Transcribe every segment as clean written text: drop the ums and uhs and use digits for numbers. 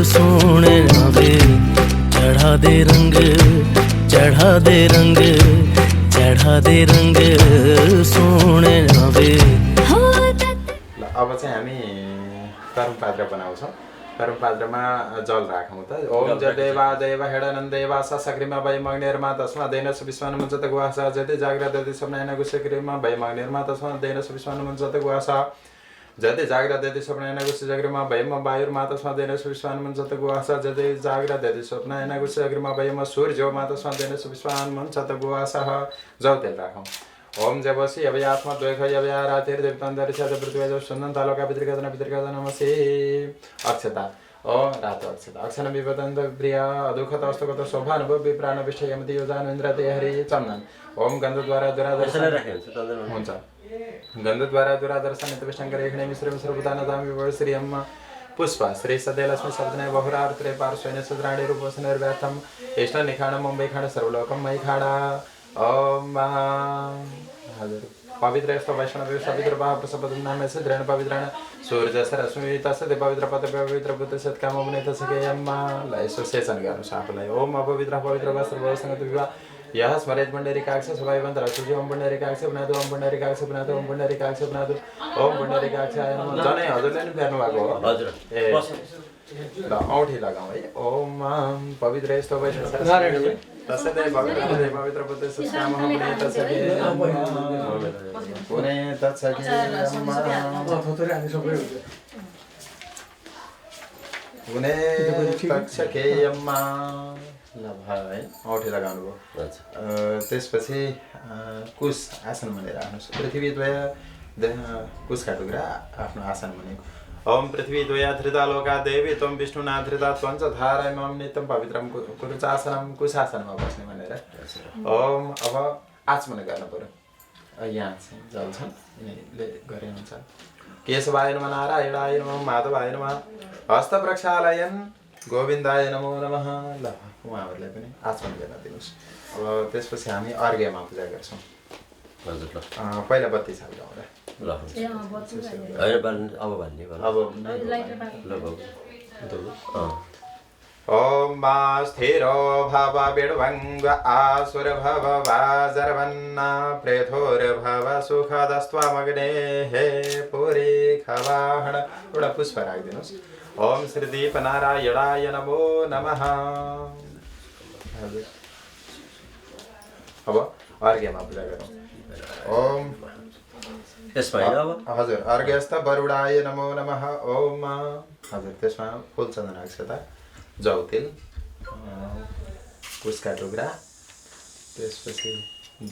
सोने वे चढ़ा दे रंग चढ़ा दे रंग चढ़ा दे रंग सोने वे। अब चाहिँ हामी कर्म पात्र बनाउँछौँ। कर्म पात्रमा जल राखौँ त। ओम जदेवा देव हेडनन् देवा सक्रिमा वैमग्निर्मा तस्मा दैनस विश्वानुमुञ्चत गुहासा जति जाग्रत यति स्वप्नैन गुसक्रिमा वैमग्निर्मा तस्मा दैनस विश्वानुमुञ्चत गुहासा जति जाग्रत यति स्वप्नैन गुसक्रिमा वैम वायुर्मा तस्मा दैनस विश्वानुमुञ्चत गुहासा जति जाग्रत यति स्वप्नैन गुसक्रिमा वैम सूर्योमा तस्मा दैनस विश्वानुमुञ्चत गुहासा। जल तेल राखौँ। ओम जबसी अभयात्मा द्वैख अभया रातिर देवतन्दरिषा पृथ्वी सुन्दन तालुका पितृगदन पितृगदन नमसे। अक्षता ओ रातो अक्षता अक्षन विपदन्त प्रिया दुःखत अस्तुगत शोभानुभव विप्राण विष्ठ यमति योजान इन्द्रते हरि चन्दन। ओम गन्धद्वारा दुरादर्शन हुन्छ गन्धद्वारा दुरादर्शन नित्यविष्टङ्कर एकणे मिश्रम सर्वदानतां विभव श्री अम्मा पुष्प श्री सदैलक्ष्मी शब्दने बहुरार्त्रे पार्श्वेन सुद्राणि रूपवसनर्व्यर्थम एष्ण निखाण मुम्बै खाड सर्वलोकम मयि खाडा। ओम हजुर पवित्र यस्तो वैष्णव पवित्र भाव प्रसपदम नाम से द्रेण पवित्राण सूर्य सरस्वती तस्य पवित्र पद पवित्र बुद्ध सत्काम मुने तसके यम्मा लयसो सेचन गर्नु आफूलाई। ओम अपवित्र पवित्र वस्त्र भवसँग विवाह यह स्मरेत पुण्डरीकाक्ष सभावन्त रक्षुजी ओम पुण्डरीकाक्ष बनादु ओम पुण्डरीकाक्ष बनादु ओम पुण्डरीकाक्ष बनादु ओम पुण्डरीकाक्ष जनै हजुरले नि फेर्नु भएको हो हजुर। ए ल औठी लगाऊ है। ओम पवित्र यस्तो वैष्णव तसदे पवित्र बुद्ध सत्काम मुने तसके पुने तसके पुने तसके यम्मा ल भयो है। औठी लगाउनु भयो। त्यसपछि कुश आसन मुनि राख्नुहोस्। पृथ्वी द्वय कुशका टुक्रा आफ्नो आसन मुनि। ओम पृथ्वी द्वया धृता लोका देवी त्वं विष्णुना धृता त्वं च धारयमां नित्यं पवित्रं कुरुचासनं कुशासनमा बस्ने भनेर। ओम अब आचमन गर्नु पर्यो। यहाँ चाहिँ जल छ यिनीले गरे हुन्छ। केशवाय नमः नारायणाय नमः माधवाय नमः हस्त प्रक्षालयन् गोविन्दाय नमो नमः। ल उहाँहरूलाई पनि आचमन गर्न दिनुहोस्। अब त्यसपछि हामी अर्घ्यमा पूजा गर्छौँ। पहिला बत्ती साल्दा ओम मा स्थिरो भव बिड्वङ्ग आसुर भव वाजरवन्ना प्रेथोर भव सुखदस्त्वमग्ने हे पुरी खवाहण। एउटा पुष्प राखिदिनुहोस्। ओम श्रीदीप नारायणाय नमो नमः। अब अर्घ्यमा पूजा गरौँ। ओम हजुर अर्घ्यस्थ वरुडाय नमो नमः। ओम हजुर त्यसमा फुल चन्दन अक्षता जौतेल कुशका टुक्रा त्यसपछि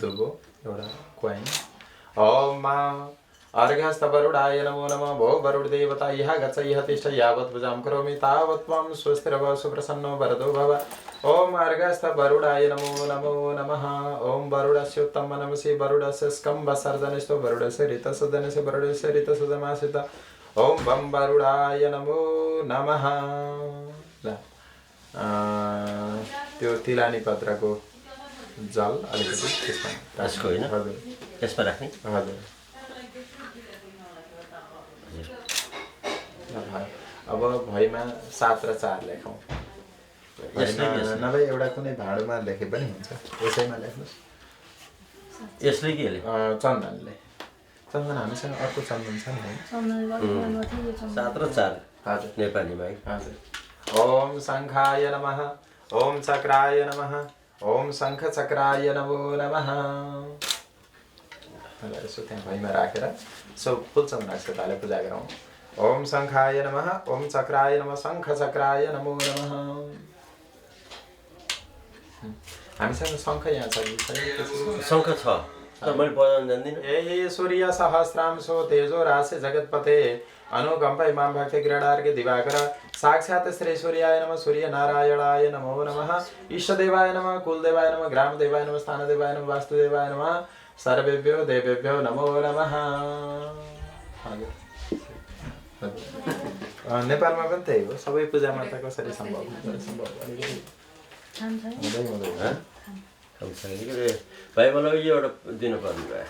दुबो एउटा क्वाइन। ओम अर्घ्यस्थ वरुडाय नमो नमः। भो वरुड देवता इह गच्छ इह तिष्ठ यावत् पूजां करोमि तावत् त्वं स्वस्तिर्भव सुप्रसन्नो वरदो भव। ओम अर्घ्यस्थ वरुडाय नमो नमो नमः। ओम वरुडस्य उत्तम नमसि वरुडस्य स्कम्भ सर्जनस्तो वरुडस्य ऋतसदनस्य वरुडस्य ऋतसदमासित। ओम वं वरुडाय नमो नमः। ल त्यो तिलानी पत्रको जल अलिकति त्यसमा राख्नु हैन। हजुर त्यसमा राख्ने हजुर। अब भैमा 7 र 4 लेखौँ। नभए एउटा कुनै भाँडोमा लेखे पनि हुन्छ। यसैमा लेख्नुहोस्। यसले के चन्दनले चन्दन हामीसँग अर्को चन्दन छ नि 7 र 4 हजुर नेपालीमा हजुर। ओम शङ्खाय नमः। ओम चक्राय नमः। ओम शङ्ख चक्राय नमो नमः। यसो त्यहाँ भैमा राखेर सब फुल चन्दन अक्षताले पूजा गरौँ। ओम शङ्खाय नमः। ओम चक्राय नमः। शङ्ख चक्राय नमो नमः। हामीसँग शङ्ख यहाँ छ शङ्ख छ तर मैले बजाउन जान्दिनँ। ए सूर्य सहस्रांशो तेजो राशि जगतपते अनुकम्पै मां भक्ति क्रीडार्घ्य दिवाकर साक्षात् श्री सूर्याय नमः। सूर्य नारायणाय नमो नमः। इष्टदेवाय नमः। कुलदेवाय नमः। ग्रामदेवाय नमः। स्थानदेवाय नमः। वास्तुदेवाय नमः। सर्वेभ्यो देवेभ्यो नमो नमः। हजुर नेपालमा पनि त्यही हो। सबै पूजामा त कसरी सम्भव भाइ मलाई यो एउटा दिनु पर्ने भयो।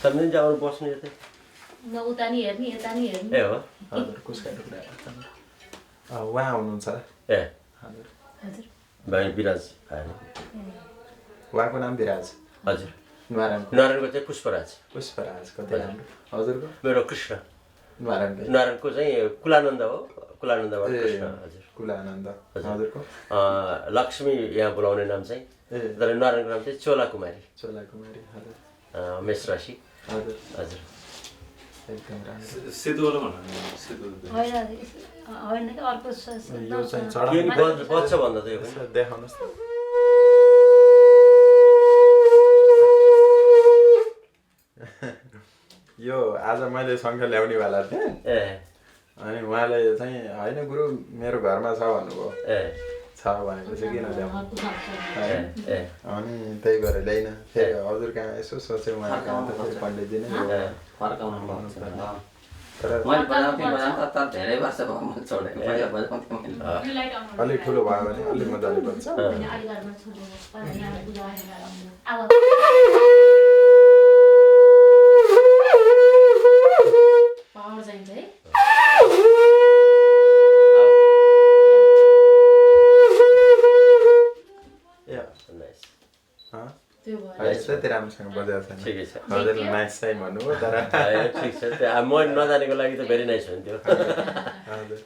तपाईँ जानु बस्नु यतै उता नि हेर्ने यता नि हेर्ने ए हो हजुर कुसका टुक्रा उहाँ हुनुहुन्छ ए हजुर हजुर भाइ विराज आयो उहाँको नाम विराज हजुर नारायणको नारायणको चाहिँ पुष्पराज पुष्पराज कति राम्रो हजुरको मेरो कृष्ण नारायणकै नारायणको चाहिँ कुलानन्द हो कुलानन्दबाट कृष्ण हजुर कुलानन्द हजुरको लक्ष्मी यहाँ बोलाउने नाम चाहिँ तर नारायणको नाम चाहिँ चोला कुमारी चोला कुमारी हजुर मेष राशि हजुर हजुर एकदम राम्रो सेतुवाला भन्नु सेतु होइन कि अर्को यो चाहिँ के चढाउने नि बच्छ भन्दा त यो पनि यसो देखाउनुहोस् त यो आज मैले सङ्ख्या ल्याउनेवाला थिएँ ए अनि उहाँले चाहिँ होइन गुरु मेरो घरमा छ भन्नुभयो ए छ भनेपछि किन ल्याउनु ए ए अनि त्यही भएर ल्याइन फेरि हजुर कहाँ यसो सोचेँ उहाँ कहाँ त फेरि पण्डितजी नै हो। फर्काउनु पर्छ तर मैले बजाउँथेँ त धेरै वर्ष भयो मैले छोडेको पहिला बजाउँथेँ मैले अलिक ठुलो भयो भने अलिक मजाले बन्छ पावर चाहिन्छ है ए नाइस त्यो भयो होइन त्यति राम्रोसँग बजाएको छैन ठिकै छ हजुरले नाइस चाहिँ भन्नुभयो तर ठिक छ त्यो म नजानेको लागि त भेरी नाइस हुन्थ्यो हजुर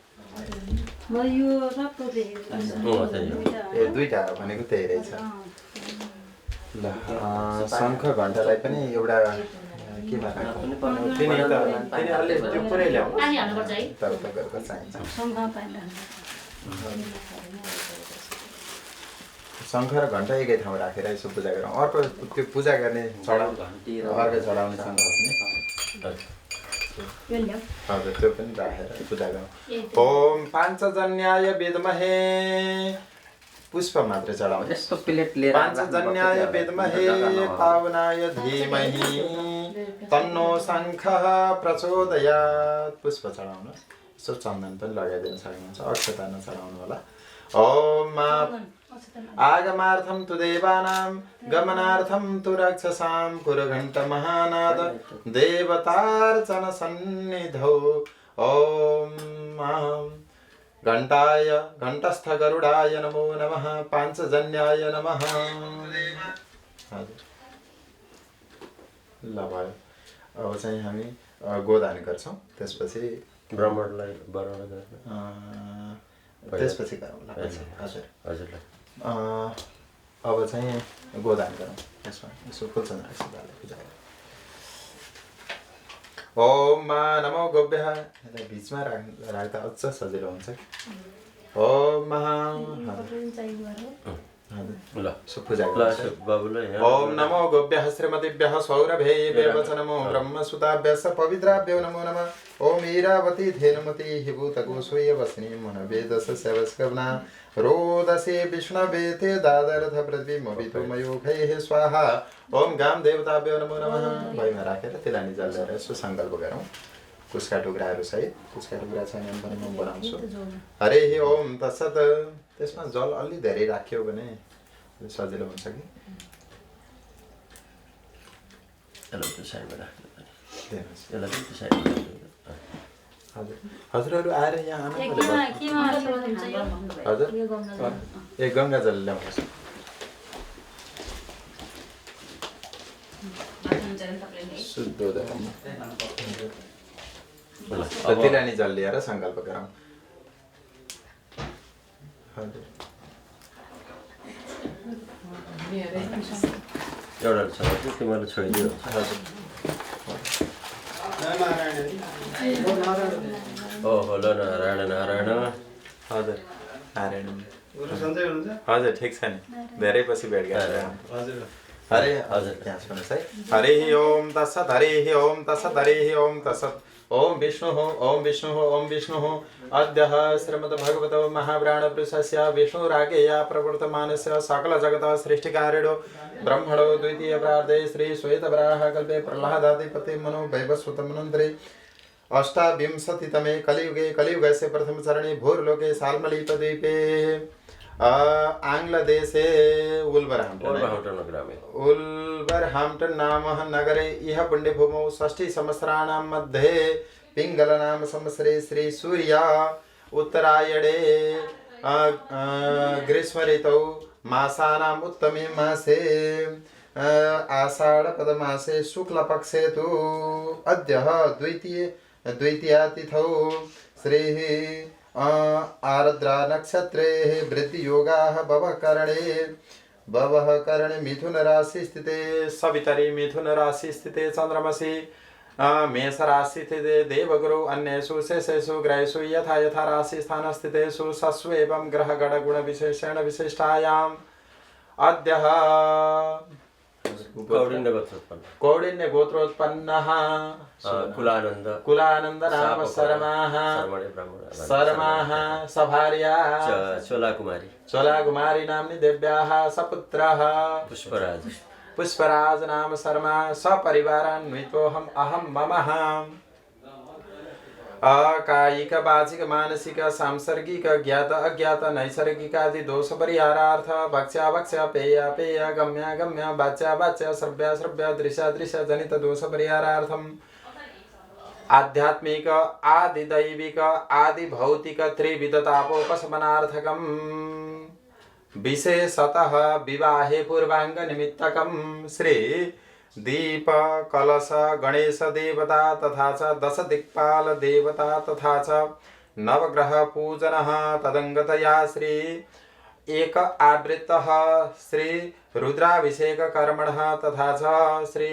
म यो सक्दो ए दुईटा भनेको त्यही रहेछ ल शङ्ख घण्टालाई पनि एउटा के भन्छ तिनी अलि त्यो पुरै ल्याउनु पानी हाल्नुपर्छ है तर तपाईँहरूको चाहिन्छ शङ्ख र घण्टा एकै ठाउँ राखेर यसो पूजा गरौँ अर्को त्यो पूजा गर्ने घन्टी र अर्को चढाउने शङ्ख पनि हजुर त्यो पनि राखेर पूजा गरौँ ओम पाञ्चजन्याय विद्महे पुष्प मात्र चढाउने यस्तो प्लेट लिएर पाञ्चजन्याय विद्महे पावनाय धीमहि तन्नो शङ्खः प्रचोदयात् पुष्प चढाउनुहोस् यसो चन्दन पनि लगाइदिन सक्नुहुन्छ अक्षता नचढाउनु होला ओम आगमार्थं तु देवानां गमनार्थं तु राक्षसां कुरघण्ट महानाद देवतार्चन सन्निधौ ओम घण्टाय घण्टस्थ गरुडाय नमो नमः पाञ्चजन्याय नमः हजुर ल भयो अब चाहिँ हामी गोदान गर्छौँ त्यसपछि ब्राह्मणलाई बराउन गर्न त्यसपछि गरौँला हजुर हजुरलाई अब चाहिँ गोदान गरौँ यसमा यसो फुलचन्द्र पूजा गरौँ ओम मा नमो गोभ्यः यसलाई बिचमा राख्दा अझ सजिलो हुन्छ ओम महा ल सो पूजा ल गर्छ बाबुलाई ओम नमो गोभ्यः श्रीमतीभ्यः सौरभेभ्यः च नमो ब्रह्मसुताभ्यः पवित्राभ्यो नमो नमः ओम ईरावती धेनुमती हिभूतगोस्वय वसनीं मनवेदस्य सेवस्कवना रोदसे विष्णवे ते दादरथ पृथ्वीमवितु मयोखैः स्वाहा ओम गाम देवताभ्यो नमो नमः भैमा राखेर त्यसलाई निजलेर यसो सङ्कल्प गरौँ कुसका टुक्राहरू सहित कुसका टुक्रा छैन भने म बनाउँछु हरे ओम तत्सत त्यसमा जल अलि धेरै राख्यो भने सजिलो हुन्छ कि यसलाई त्यो साइडमा राख्नु दिनुहोस्। यसलाई पनि त्यो साइडमा राख्नु हजुर हजुरहरू आएर यहाँ आउनु हजुर ए गङ्गाजल ल्याउनुहोस् शुद्ध तिलानी जल लिएर सङ्कल्प गरौँ हजुर एउटा छ तिमीहरूले छोडिदियो हजुर ओहो ल नारायण नारायण हजुर नारायण हजुर ठिक छ नि धेरै पछि भेट गरेर हरे हजुर यहाँ सुन्नुहोस् है हरि ओम तत्सत् हरि ओम तत्सत् हरि ओम तत्सत् ओम विष्णु ओम विष्णु अद्यः श्रीमद्भगवतो महाप्राणपुरुषस्य विष्णुराज्ञया प्रवर्तमानस्य सकलजगतः सृष्टिकारिणो ब्रह्मणो द्वितीय प्रार्धे श्री श्वेतवराहकल्पे प्रह्लादादिपते मनो वैवस्वतमनन्तरे अष्टाविंशतितमे कलियुगे कलियुगस्य प्रथमचरणे भूर्लोके साल्मलीपद्वीपे आङ्ग्लदेशे वुल्भरह्याम्पटन ग्रामे वुल्भरह्याम्पटन नाम नगरे इह पुण्यभूमौ 60 संवत्सराणां मध्ये पिङ्गलनाम संवत्सरे श्री सूर्य उत्तरायणे ग्रीष्म ऋतौ मासानाम् उत्तमे मासे आषाढपदमासे शुक्लपक्षे तु अद्यः द्वितीयातिथौ श्रीः आर्द्रा नक्षत्रे वृद्धियोगाः भवः करणे मिथुन राशि स्थिते सवितरि मिथुन राशि स्थिते चन्द्रमसि मेष राशि स्थिते देवगुरु अन्येषु शेषेषु ग्रहेषु यथा यथा राशि स्थान स्थितेषु सस्व एवं ग्रह गण गुण विशेषेण विशिष्टायाम् अद्यः कौडिन्य गोत्रोत्पन्नः कुलानन्द नाम शर्माः सभार्या चोला कुमारी नाम्नि देव्याः सपुत्रः पुष्पराज नाम शर्मा सपरिवारान्वितोऽहम् अहं ममः अकायिक वाचिक मानसिक सांसर्गिक ज्ञात अज्ञात नैसर्गिकादि दोष परिहारार्थ भक्ष्या पेय गम्य वाच्या श्रव्या दृश्य जनित दोष परिहारार्थम आध्यात्मिक आदि दैविक आदि भौतिक त्रिविध तापोपशमनार्थकम विशेषतः विवाहे पूर्वांग निमित्तकम श्री दीप कलश गणेश देवता तथा च 10 दिक्पाल देवता तथा च नवग्रह पूजनः तदंगतया श्री एक आवृत्तः श्री रुद्राभिषेक कर्मणः तथा च श्री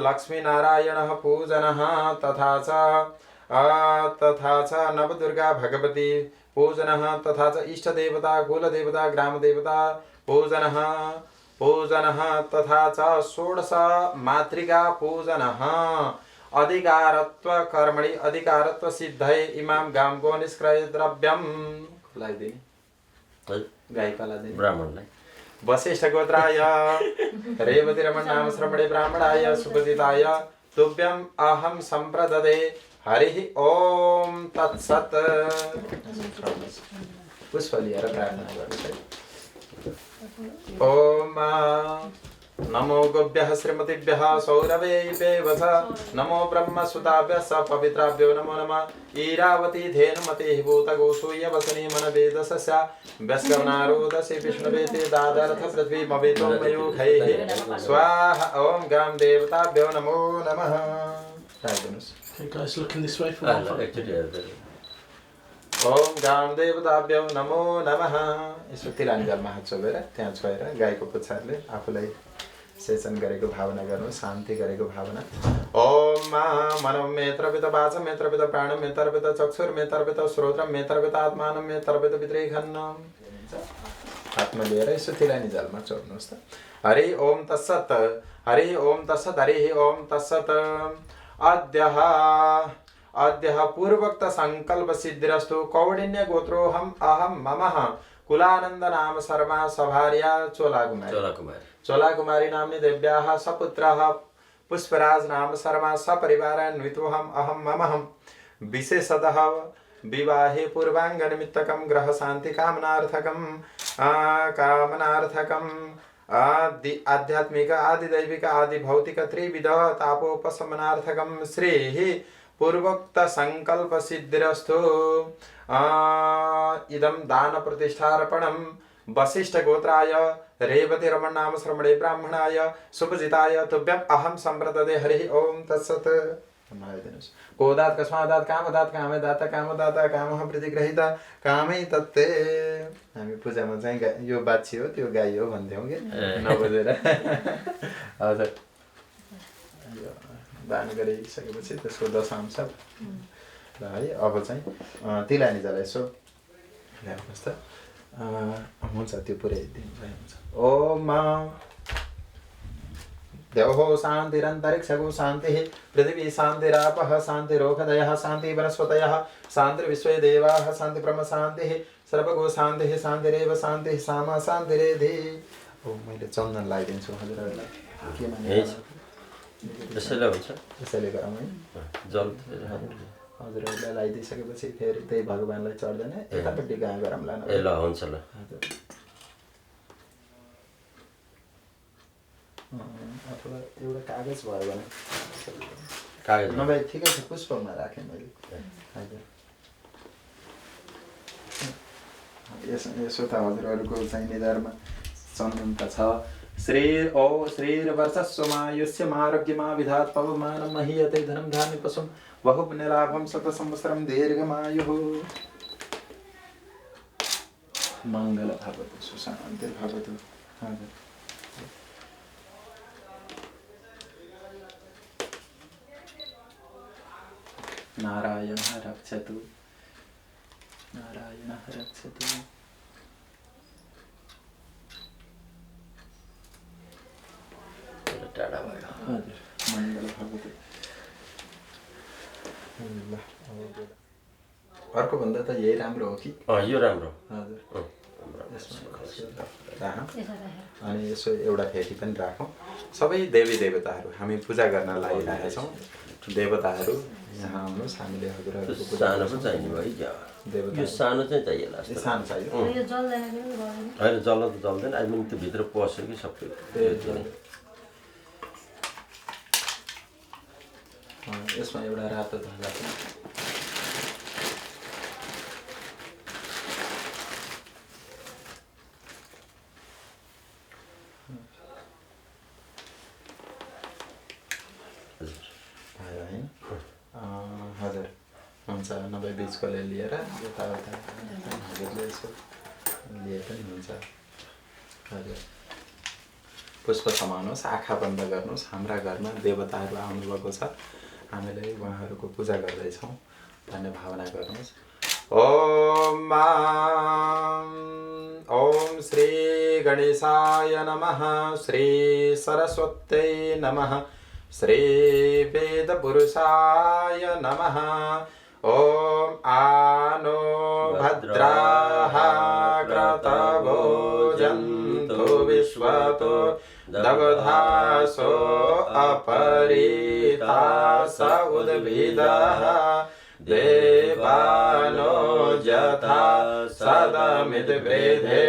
लक्ष्मी नारायण पूजनः तथा च नवदुर्गा भगवती पूजनः तथा च इष्ट देवता कुल देवता ग्राम देवता पूजनः तथा च 16 मातृका पूजनः अधिकारत्व कर्मणि अधिकारत्व सिद्धये इमाम गामको निष्क्रय द्रव्यम ब्राह्मणलाई वशिष्ठ गोत्राय रेवती रमण नाम श्रवणे ब्राह्मणाय सुपतिताय तुभ्यम अहम संप्रददे हरि ओम तत्सत् पुष्प लिएर प्रार्थना गर्नुहोस्। ओम नमो गोभ्यः श्रीमतीभ्यः सौरवेभ्यः वस नमो ब्रह्मसुताभ्यः स पवित्राभ्यो नमो नमः ईरावती धेनुमतिः भूतगोसूय वसनी मनवेदसस्या व्यस्कवनारोदसी विष्णुवेते दादर्थ पृथ्वीमवेतो मयूखैः स्वाहा। ओम ग्राम देवताभ्यो नमो नमः। Okay guys, looking this way for one. Om ग्राम देवताभ्यो नमो नमः। यसो तिलानी जलमा हात चोबेर त्यहाँ छोएर गाईको पुच्छरले आफूलाई सेचन गरेको भावना गर्नु, शान्ति गरेको भावना। ओम मनम मे तर्पित वाचम मे तर्पित प्राणम मे तर्पित चक्षुर मे तर्पित श्रोत्रम मे तर्पित आत्मानं मे तर्पित विद्रेखन्नम। हातमा लिएर यसो तिलानी जलमा चोर्नुहोस् त। हरि ओम तत्सत् हरि ओम तत्सत् हरि ओम तत्सत्। अद्यः पूर्वोक्त संकल्प सिद्धिरस्तु कौडिन्य गोत्रोहम अहम ममः कुलानंद नाम शर्मा सभार्या चोला कुमारी नाम्नि देव्याः सपुत्रः पुष्पराज नाम शर्मा सपरिवारान्वितोऽहम् अहं ममः विशेषतः विवाहे पूर्वांग निमित्तकं ग्रह शांति कामनार्थकं आदि आध्यात्मिक आदि दैविक आदि भौतिक त्रिविध तापोपशमनार्थकं श्रीः पूर्वोक्त संकल्प सिद्धिरस्तु। इदं दान प्रतिष्ठार्पणं वशिष्ठ गोत्राय रेवती रमण नाम श्रवणे ब्राह्मणाय सुपजिताय तुभ्यम अहम संप्रददे हरि ओम तत्सत्। कोदात कस्मादात कामदात कामे दाता कामदाता कामः प्रतिग्रहिता कामै तत्ते। हामी पूजामा चाहिँ यो बाछी हो त्यो गाई हो भन्थ्यौँ कि नबुझेर। हजुर दान गरिसकेपछि त्यसको दशांश ल है। अब चाहिँ तिलानी जल यसो ल्याउनुहोस् त। हुन्छ त्यो पुर्याइदिनु भए हुन्छ। ओम देवो शान्तिरन्तरिक्षगो शान्तिः पृथिवी शान्तिरापः शान्तिरोषधयः शान्ति वनस्पतयः शान्तिर्विश्वे देवाः शान्ति ब्रह्म शान्तिः सर्वगो शान्तिः शान्तिरेव शान्तिः सामा शान्तिरेधि। ओ मैले चन्दन लगाइदिन्छु हजुरहरूलाई। के मान्नु? त्यसैले हुन्छ त्यसैले गरौँ है। जल हजुरहरूलाई लगाइदिइसकेपछि फेरि त्यही भगवान्लाई चढ्दैन यतापट्टि गाँ गरौँला न। ए ल हुन्छ ल। हजुर अथवा एउटा कागज भयो भने कागज नभए ठिकै छ पुष्पमा राखेँ मैले। हजुर यसो त हजुरहरूको चाहिँ निधारमा चन्दन त छ। श्रीर्वर्चस्वमायुष्य आरोग्यमा विधात् पवमानं महीयते धनं धान्य पशुं बहुपुण्यलाभं शतसंवत्सरं दीर्घमायुः। मङ्गल भवतु सुशान्तिर्भवतु। हजुर नारायणः रक्षतु नारायणः रक्षतु। टाढा भयो। हजुर मङ्गल भवतु। अर्को भन्दा त यही राम्रो हो कि? यो राम्रो। हजुर यसो राखेर अनि यसो एउटा फेटी पनि राखौँ। सबै देवी देवताहरू हामी पूजा गर्न लागिरहेका छौँ। देवताहरू यहाँ आउनुहोस्, हामीले हजुरहरूको पूजा सानो पनि चाहिने भयो क्या? देवता यो सानो चाहिँ चाहिएला ए, सानो चाहियो। यो जल्दैन कि गर्दैन? होइन जल्न त जल्दैन, अहिले त्यो भित्र पस्यो कि सबै। यसमा एउटा रातो ध्वजा पनि। भयो होइन? हजुर हुन्छ। नभए बिचकोले लिएर यताउता हजुरले यसो लिए पनि हुन्छ। हजुर पुष्प समाउनुहोस्, आँखा बन्द गर्नुहोस्। हाम्रा घरमा देवताहरू आउनुभएको छ, हामीले उहाँहरूको पूजा गर्दैछौँ भन्ने भावना गर्नुहोस्। ओम श्री गणेशाय नमः, श्री सरस्वत्यै नमः, श्री वेदपुरुषाय नमः। ओम आनो भद्राः क्रतवो जन्तु विश्वतो दग्धासो अपरितास उद्भिदः देवानो यथा सदमिद्वृधे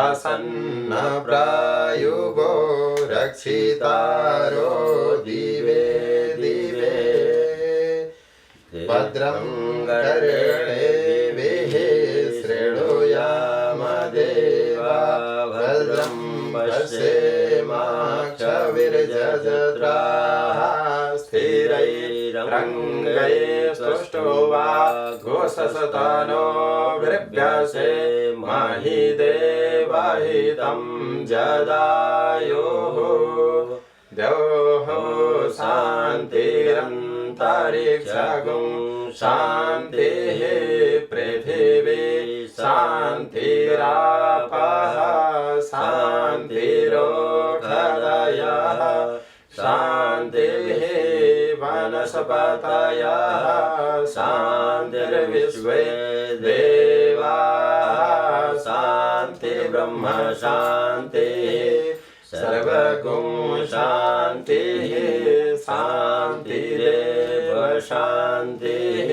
असन्न प्रायुगो रक्षितारो दिवे दिवे भद्रं कर्णेभिः शृणुयाम देवा भद्रं पश्येमाक्षविर्जजत्राः स्थिरैरङ्गैस्तुष्टो वा घोषसतनो वृभ्यसे महि देवहितं जदायुः। द्यौः शान्तिरन्तरिक्षगुं शान्तिः पृथिवी शान्तिरापः शान्तिरोषधयः शान्तिः वनस्पतयः शान्तिर्विश्वे देवाः शान्तिर्ब्रह्म शान्तिः सर्वगुं शान्तिः शान्तिरेव शान्तिः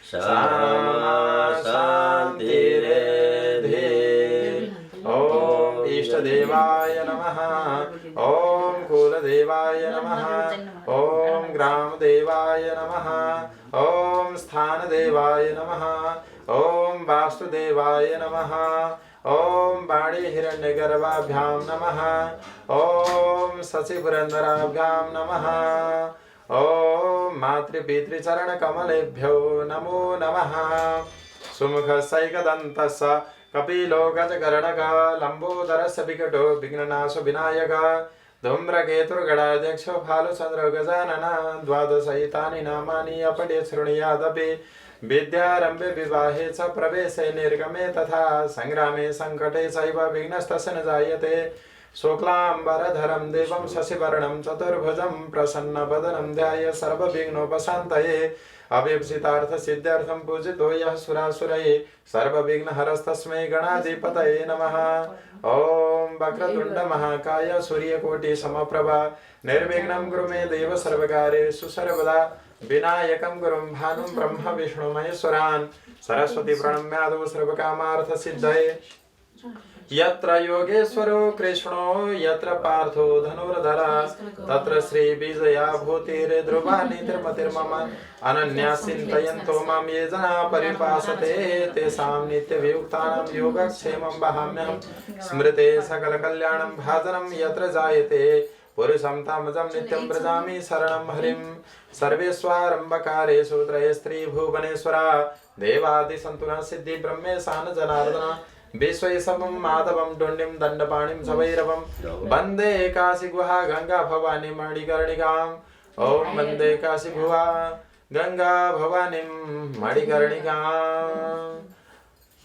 क्षमा शान्तिरेधि। ॐ इष्टदेवाय नमः, ॐ कुलदेवाय नमः, ॐ ग्रामदेवाय नमः, ॐ स्थानदेवाय नमः, ॐ वास्तुदेवाय नमः, ॐ वाणी हिरण्यगर्भाभ्यां नमः, ॐ शशिपुरन्दराभ्यां नमः, ॐ मातृपितृचरणकमलेभ्यो नमो नमः। सुमुखस्यैकदन्तस्य कपिलो गजकर्णकः लम्बोदरस्य विकटो विघ्ननाशो विनायकः धूम्रकेतुर्गणाध्यक्षो फालुचन्द्रो गजाननः द्वादशैतानि नामानि अपठ्य शृणुयादपि विद्यारम्भे विवाहे च प्रवेशे निर्गमे तथा संग्रामे संकटे चैव विघ्नस्तस्य न जायते। शुक्लाम्बरधरं देवं शशिवर्णं चतुर्भुजं प्रसन्नवदनं ध्यायेत् सर्वविघ्नोपशान्तये। अभीप्सितार्थसिद्ध्यर्थं पूजितो यः सुरासुरैः सर्वविघ्नहरस्तस्मै गणाधिपतये नमः। ॐ वक्रतुण्डमहाकाय सूर्यकोटिसमप्रभा निर्विघ्नं कुरु मे देव सर्वकार्येषु सर्वदा। विनायकं गुरुं भानुं ब्रह्म विष्णु महेश्वरान् सरस्वती प्रणम्यादौ सर्वकामार्थ सिद्धये यत्र योगेश्वरो कृष्णो यत्र पार्थो धनुर्धरा तत्र श्री विजया भूतिर्ध्रुवा नीतिर्मतिर्मम अनन्या चिन्तयन्तो मां ये जना परिपासते तेषां नित्यवियुक्तानां योगक्षेमं वहाम्यहं स्मृते सकलकल्याणं भाजनं यत्र जायते पुरुषं तामजं नित्यं व्रजामि शरणं हरिं सर्वेष्वारम्भकारेषु त्रयस्त्रीभुवनेश्वरा देवादिसन्तुना सिद्धि ब्रह्मेशान जनार्दना विश्वेशमं माधवं डुण्डिं दण्डपाणिं सवैरवं वन्दे काशी गुहा गंगा भवानी मणिकर्णिकाम् ॐ वन्दे काशी गुहा गंगा भवानी मणिकर्णिकाम्।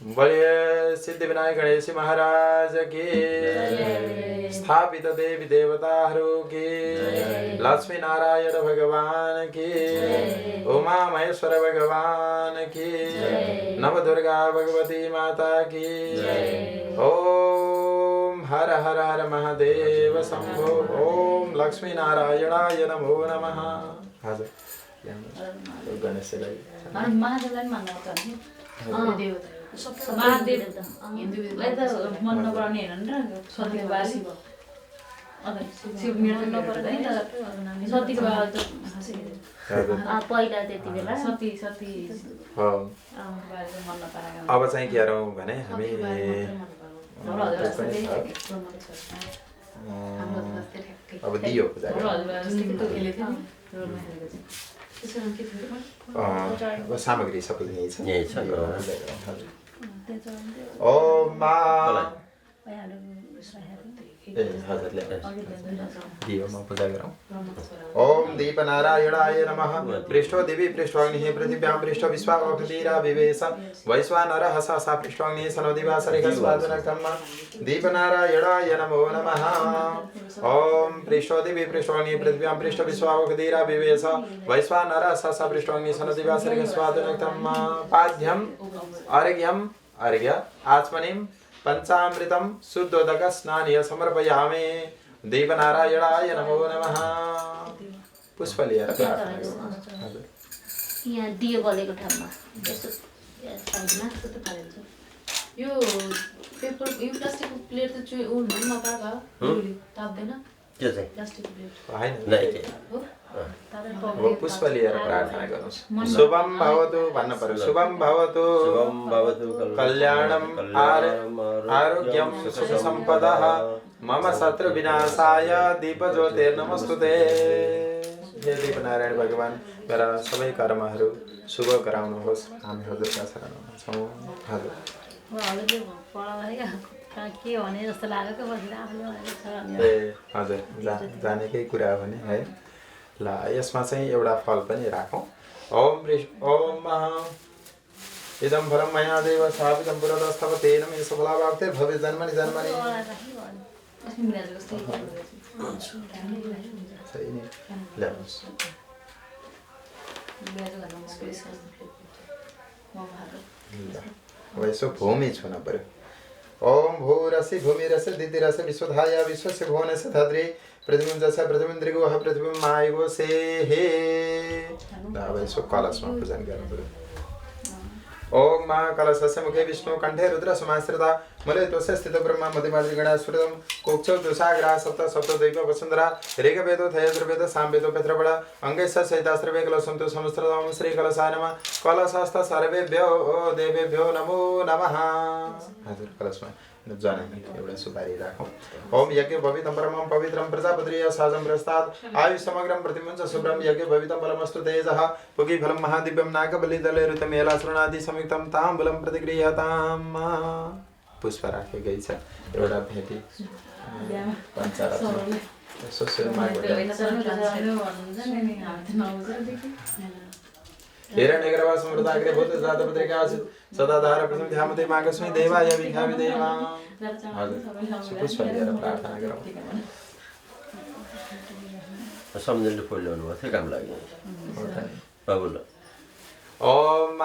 बोलिए सिद्धि विनायक गणेश महाराज की स्थापित देवी देवताहरू की लक्ष्मी नारायण भगवान की उमा महेश्वर भगवान की नव दुर्गा भगवती माता की ओम हर हर हर महादेव शंभो ओम लक्ष्मी नारायणाय नमो नमः। हजुर गणेशलाई महादेवलाई मान्नु पर्ने महादेवलाई त मन नपराउने हेर्नु नि त सतीको बा शिव मेरो नपर्दैन नि त सतीको बा त पहिला त्यति बेला सती सती मन नपराएको अब चाहिँ के गरौँ भने हामी अब दियो पूजा अब सामग्री सबै यही छ ओम मा दियो म पूजा गरौँ। ओम दीपनारायणाय नमः। पृष्ठो दिवि पृष्ठोऽग्निः पृथिव्यां पृष्ठो विश्वावहतीरा विवेश वैश्वानरः सा पृष्ठोऽग्निः सनो दिवासरिः स्वादनकम् दीपनारायणाय नमो नमः। ओम पृष्ठो दिवि पृष्ठोऽग्निः पृथिव्यां पृष्ठो विश्वावहतीरा विवेश वैश्वानरः सा पृष्ठोऽग्निः सनो दिवासरिः स्वादनकम् पाद्यम् अर्घ्यम् अर्घ्य आचमनीं पंचामृतं शुद्धोदक स्नानीय समर्पयामि। देवनारायणाय नमो नमः। पुष्प लिएर यहाँ दियो बलेको ठाउँमा यो पेपर यो प्लास्टिकको प्लेट त चुइ उन नपाएको ताप्दैन के चाहिँ प्लास्टिकको प्लेट हैन नै के अब पुष्प लिएर प्रार्थना गरौँ। शुभम भवतु भन्नु पर्यो। शुभम भवतु शुभम भवतु कल्याणम आरोग्यम सुख सम्पदः मम शत्रु विनाशाय दीप ज्योतिर्नमस्तुते। हे दीपनारायण भगवान मेरा सबै कर्महरू शुभ गराउनुहोस्। हामी हजुरका शरणमा छौँ। हजुर के भने जस्तो लागेको बसेर आफूले भनेको छ ए हजुर जानेकै कुरा हो नि है। ल यसमा चाहिँ एउटा फल पनि राखौँ। ओम ओम इदं फलं मया देव स्थापितं पुरतस्तव तेन मे सफलावाप्ते भवे जन्मनि जन्मनि। सही नै ल्याउनुहोस्। अब यसो भूमि छुन पर्यो। ओम भूरसि भूमिरसि दिदिरसि विश्वधाया विश्वस्य भुवनस्य धद्रे प्रतिबिम्बस्य प्रतिबिम्बद्रिगोः प्रतिबिम्बायगो से हे। अब यसो कलशमा पूजन गर्नु पर्यो। ओम मा कलशस्य मुखे विष्णु कण्ठे रुद्र समाश्रिता मूले त्वस्य स्थितो ब्रह्मा मध्यमाद्रिगणा स्फुरतं कोक्षौ दुसाग्रा सप्त सप्तदैव वसुन्धरा ऋग्वेदो थयजुर्वेदो सामवेदो पेत्रपड़ा अंगैश्च सहितास्त्रवे कलशन्तु समस्तम श्री कलशाय नमः। कलशस्थ सर्वेभ्यो देवेभ्यो नमो नमः। हजुर कलशमा जाने एउटा सुपारी राखौँ। ओम यज्ञ भवितं परमं पवित्रं प्रजापतिर्य साजं प्रस्तात् आयु समग्रं प्रतिमुञ्च शुभ्रं यज्ञ भवितं परमस्तु तेजः पुगी फलं महादिव्यं नागबलिदले ऋतमेलासृणादि संयुक्तं ताम्बूलं प्रतिगृह्यताम्। पुष्प राखेकै छ एउटा भेटी पञ्चारत्न यसो शिरमा हिरण्यगर्भा समृद्धाग्रे भूत जातपत्रिका आसीत् सदाधार प्रथम ध्यामते मागस्मै देवाय विखामि देवा। हजुर पुष्प लिएर प्रार्थना गरौँ। सम्झिँदै फुल ल्याउनु भयो थियो काम लाग्यो बाबुल। ओम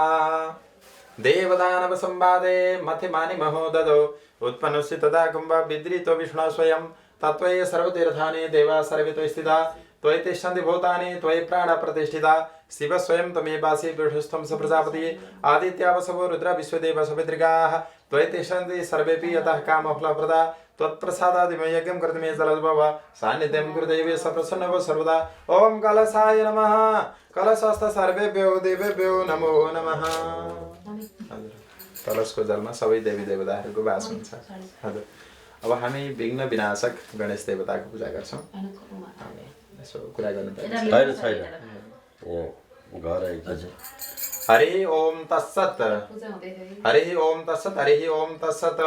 देवदानव संवादे मथिमानि महोददो उत्पन्नस्य तदा कुम्भ विद्रितो विष्णु स्वयं तत्त्वय सर्वतीर्थानि देवा सर्वतो स्थिता त्वयि तिष्ठन्ति भूतानि त्वयि प्राण प्रतिष्ठिता शिव स्वयं तमेवासि पृष्ठस्थं स प्रजापति आदित्यावसवो रुद्र विश्वदेव सवितृगाः त्वयि तिष्ठन्ति सर्वेऽपि यतः कामफलप्रदा त्वत्प्रसादादिमयज्ञं कर्तुमे जलद्भव सान्निध्यं गुरुदेवे सप्रसन्नव सर्वदा ॐ कलशाय नमः कलशस्थ सर्वेभ्यो देवेभ्यो नमो नमः। कलशको जलमा सबै देवी देवताहरूको वास हुन्छ। हजुर अब हामी विघ्न विनाशक गणेश देवताको पूजा गर्छौँ। यसो कुरा गर्नु हरि ओम तत्सत् हरि ओम तत्सत् हरि ओम तत्सत्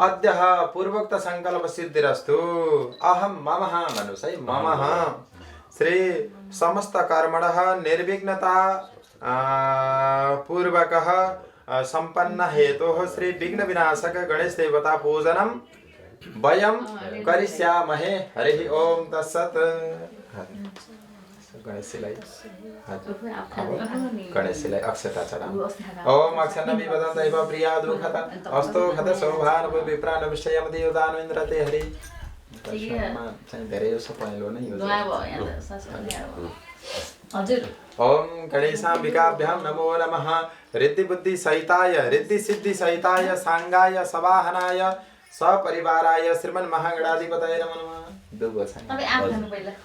अद्य पूर्वोक्त संकल्प सिद्धिरस्तु अहम ममः भन्नुस् है ममः श्री समस्त कर्मणः निर्विघ्नता पूर्वकः संपन्न हेतोः श्री विघ्न विनाशक गणेश देवता पूजनम वयं करिष्यामहे। हरि ओम तत्सत्। गणेशलाई अक्षता चढाउँ। ओम अक्षन्नमि वदन्तैव प्रिया दुःखत अस्तो खत शोभान विप्रान विषयम देवदान इन्द्रते हरि। चाहिँ धेरै जसो पहेँलो नै हजुर ओम गणेशाम्बिकाभ्यां नमो नमः। रिद्धि बुद्धि सहिताय रिद्धि सिद्धि सहिताय सांगाय सवाहनाय सपरिवाराय श्रीमन् महागणाधिपतये नमो नमः।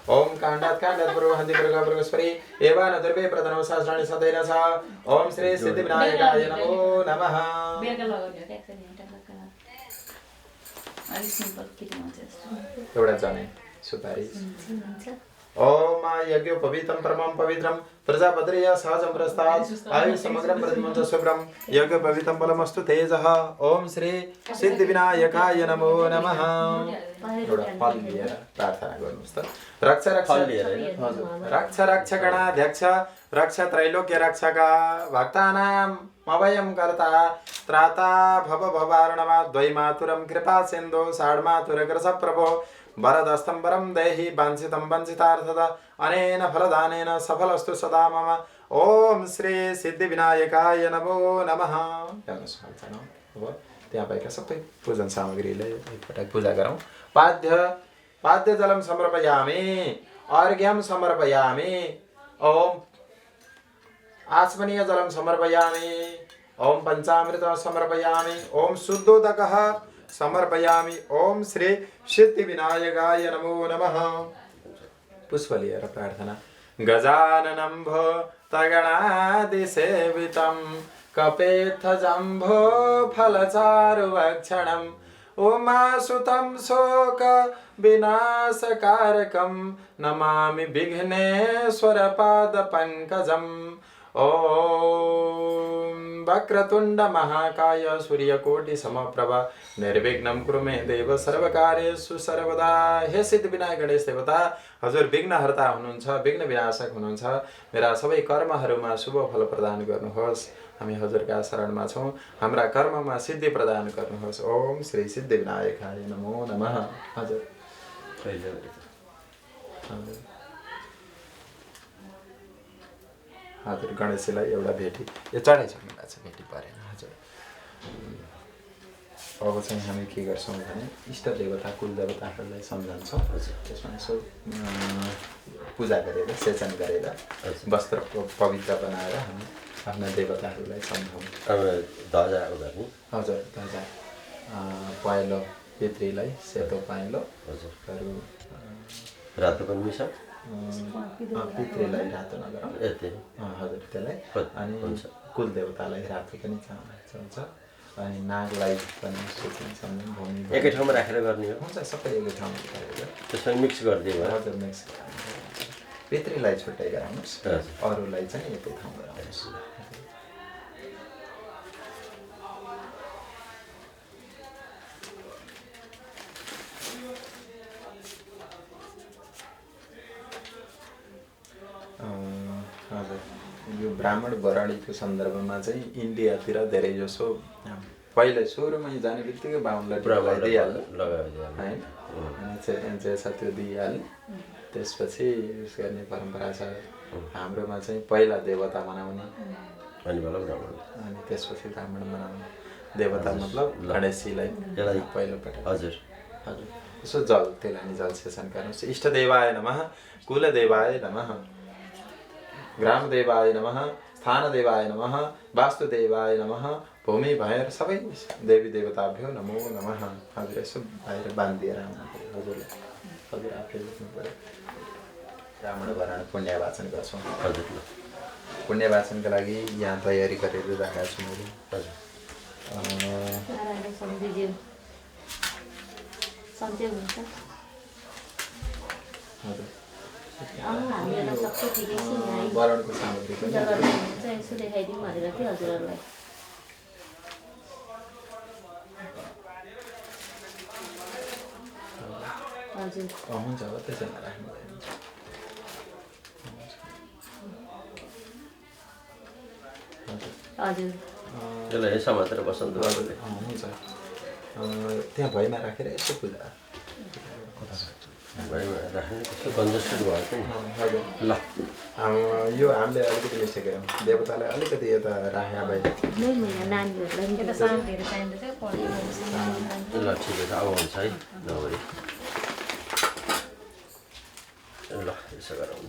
ओम काण्डात् काण्डात् पूर्वहन्ति पूर्वस्परि एवं दुर्वे प्रधनौ सहस्राणि सदैव स। ओम श्री सिद्धिविनायकाय नमो नमः। एउटा जनै सुपारी। ओम यज्ञोपवीतं परमं पवित्रं प्रजापतिर्य सहजं प्रस्तात् आयु समग्रं प्रतिमं शुभ्रं यज्ञोपवीतं बलमस्तु तेजः। ओम श्री सिद्धिविनायकाय नमो नमः। एउटा फल लिएर प्रार्थना गर्नुस् त। रक्ष रक्ष रक्ष रक्ष गणाध्यक्ष रक्ष त्रैलोक्य रक्षका भक्तानां अभयं कर्ता त्राता भव भवार्णवा द्वैमातुरं कृपा सिन्धो षाड्मातुरग्रस प्रभो वरदस्तं वरं देहि वाञ्छितं वञ्चितार्थद अनेन फलदानेन सफलस्तु सदा मम। ओम श्री सिद्धिविनायकाय नमो नमः। त्यहाँ भएका सबै पूजन सामग्रीले एकपटक पूजा गरौँ। पाद्य जलम समर्पयामि अर्घ्यम समर्पयामि। ओम आचमनीय जलम समर्पयामि। ओम पंचामृत समर्पयामि। ओम शुद्धोदकः समर्पयामि। ओम श्री सिद्धिविनायकाय नमो नमः। पुष्प लिएर प्रार्थना। गजाननं भूतगणादिसेवितं कपेत्थजम्भो फलचारुभक्षणम् उमासुतं शोक विनाशकारकं नमामि विघ्नेश्वर पादपङ्कजम्। ओम वक्रतुंड महाकाय सूर्यकोटि समप्रभ निर्विघ्नं कुरु मे देव सर्वकार्येषु सर्वदा। हे सिद्धिविनायक गणेश देवता हजुर विघ्नहर्ता हुनुहुन्छ विघ्न विनाशक हुनुहुन्छ। मेरा सबै कर्महरूमा शुभ फल प्रदान गर्नुहोस्। हामी हजुरका शरणमा छौँ। हाम्रा कर्ममा सिद्धि प्रदान गर्नुहोस्। ओम श्री सिद्धिविनायकाय नमो नमः। हजुर हजुर गणेशलाई एउटा भेटी यो चढाइसक्नु भएको छ भेटी परेन। हजुर अब चाहिँ हामी के गर्छौँ भने इष्ट देवता कुल देवताहरूलाई सम्झन्छौँ। त्यसमा यसो पूजा गरेर सेचन गरेर वस्त्र पवित्र बनाएर हामी आफ्ना देवताहरूलाई सम्झौँ। ध्वजा उगार्ने। हजुर ध्वजा पहेँलो पितृलाई सेतो पहेँलो। हजुरहरू रातो पनि मिस पितृलाई रातो नगरौँ। हजुर त्यसलाई अनि कुल देवतालाई रातो पनि चाहिन्छ। अनि नागलाई पनि सुत्ने भूमि एकै ठाउँमा राखेर गर्ने हो। हुन्छ सबै एकै ठाउँमा राखेर त्यसमा मिक्स गरिदियो। हजुर मिक्स। पितृलाई छुट्टै गराउनुहोस् अरूलाई चाहिँ एकै ठाउँ गराउनुहोस्। हजुर यो ब्राह्मण बराडीको सन्दर्भमा चाहिँ इन्डियातिर धेरै जसो पहिले सुरुमै जाने बित्तिकै बाहुनलाई दिइहाल्नु होइन चाहिँ त्यो दिइहाल्नु। त्यसपछि उस गर्ने परम्परा छ। हाम्रोमा चाहिँ पहिला देवता मनाउने अनि त्यसपछि ब्राह्मण मनाउने। देवता मतलब गणेशजीलाई पहिलोपटक। हजुर हजुर यसो जल त्यसलाई नि जल सेचन गर्नुहोस्। इष्ट देवाय नमः कुल देवाय नमः। ग्रामदेवाय नमः, स्थानदेवाय नमः, वास्तुदेवाय नमः, भूमि भएर सबै देवी देवताभ्यो नमो नमः। हजुर यसो बाहिर बाँधिदिएर हजुरले हजुर आफै लेख्नु पऱ्यो। ब्राह्मण वर्ण पुण्यवाचन गर्छौँ। हजुर पुण्यवाचनका लागि यहाँ तयारी गरेर राखेको छु मैले। हजुर नारायण सम्झिज्यू सन्चै हुन्छ। हजुर हामीहरूलाई सबै ठिकै छ यहाँ वरणको सामग्री पनि पूजा गर्नुहुन्छ यसो देखाइदिउँ भनेर थियो हजुरहरूलाई। हजुर हुन्छ अब त्यसैमा राख्नु भयो। हजुर त्यसलाई यसो मात्र बसन्त हजुर हुन्छ त्यहाँ भैमा राखेर यसो पूजा भैमा राख्ने कस्तो कन्जस्टेड भयो नि। हजुर ल यो हामीले अलिकति मिस्टेक देवतालाई अलिकति यता राख्या भए नानीहरूलाई त्यो त शान्तिहरू चाहिन्छ त्यो पढ्नु ल ठिकै छ अब हुन्छ है नभए ल यसो गरौँ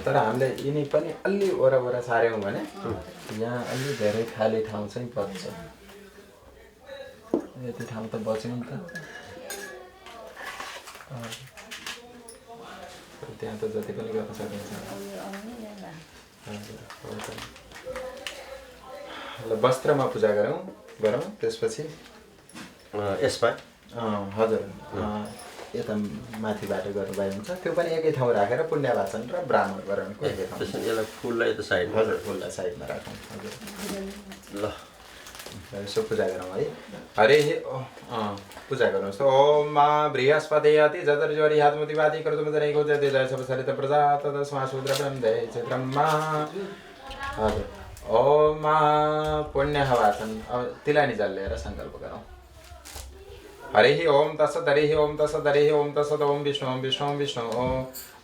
तर हामीले यिनी पनि अलि वरपर सार्यौँ भने यहाँ अलि धेरै खाली ठाउँ चाहिँ बच्छ। यति ठाउँ त बच्यो नि त। त्यहाँ त जति पनि गर्न सकिन्छ। ल वस्त्रमा पूजा गरौँ त्यसपछि यसमा हजुर यता माथिबाट गर्नुभयो हुन्छ। त्यो पनि एकै ठाउँ राखेर पुण्यवाचन र ब्राह्मण वरणको एकै ठाउँ। त्यसो यसलाई फुललाई त साइडमा हजुर फुललाई साइडमा राखौँ। हजुर ल यसो पूजा गरौँ है। हरे पूजा गर्नुहोस्। ओम मा बृहस्पति जतर्ज्वरी हातमुतिवादी कर्तुमदनेको जयते जय सबसरित प्रजा तदस्मा शूद्र ब्रह्मदे क्षेत्रमा। हजुर ओम मा पुण्यवाचन अब तिलानी जल लिएर सङ्कल्प गरौँ। हरि ओम तत्सत् हरि ओम तत्सत् हरि ओम तत्सत् ओम विष्णु ओम विष्णु ओम विष्णु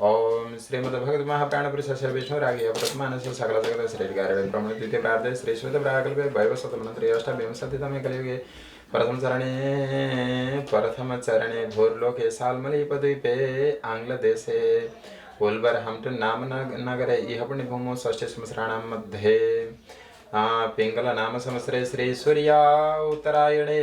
ओम श्रीमद्भगवत महाप्राणपुरुषस्य विष्णु रागी अप्रतमानस्य सकल जगत श्रीकारण ब्रह्मण द्वितीय प्रार्थे श्री श्वेत प्राकल्पे भैरव शतमन्त्री अष्टविंशतितमे कलियुगे प्रथम चरणे भूर्लोके साल्मलीपद्वीपे आङ्ग्लदेशे वुल्वरहम्प्टन् नाम नगरे इह पुण्यभूमौ षष्ठी संवत्सराणां मध्ये पिङ्गल नाम संवत्सरे श्री सूर्य उत्तरायणे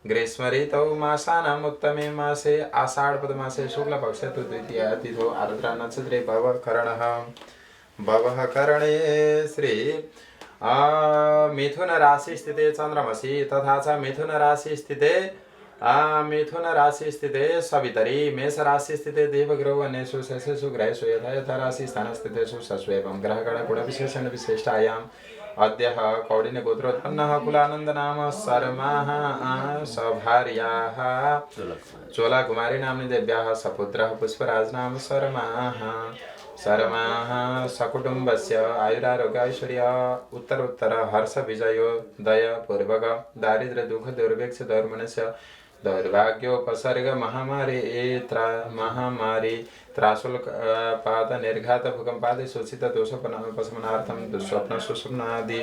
ग्रीष्म ऋतौ मासानाम् उत्तमे मासे आषाढपदमासे शुक्लपक्षे तु द्वितीया तिथौ आर्द्रा नक्षत्रे भवः करणे श्री मिथुन राशि स्थिते चन्द्रमसि तथा च मिथुन राशि स्थिते सवितरी मेष राशि स्थिते देवग्रहो अन्येषु शशेषु ग्रहेषु यथा यथा राशि स्थान स्थितेषु सस्वेवं ग्रहगण गुणविशेषण विशिष्टायाम् अद्य कौडिन्य गोत्रोत्पन्नः कुलानन्द नाम शर्माः सभार्याः चोला कुमारी नाम्नि देव्याः सपुत्रः पुष्पराज नाम शर्माः सकुटुम्बस्य आयुरारोग्य ऐश्वर्य उत्तरोत्तर हर्ष विजयोदय पूर्वक दारिद्र्य दुःख दुर्भिक्ष दौर्मनस्य दौर्भाग्योपसर्ग महामारी त्रासुलपात निर्घात भूकंपादि शोषित दोषोपशमनार्थं दुःस्वप्न सुषुम्नादि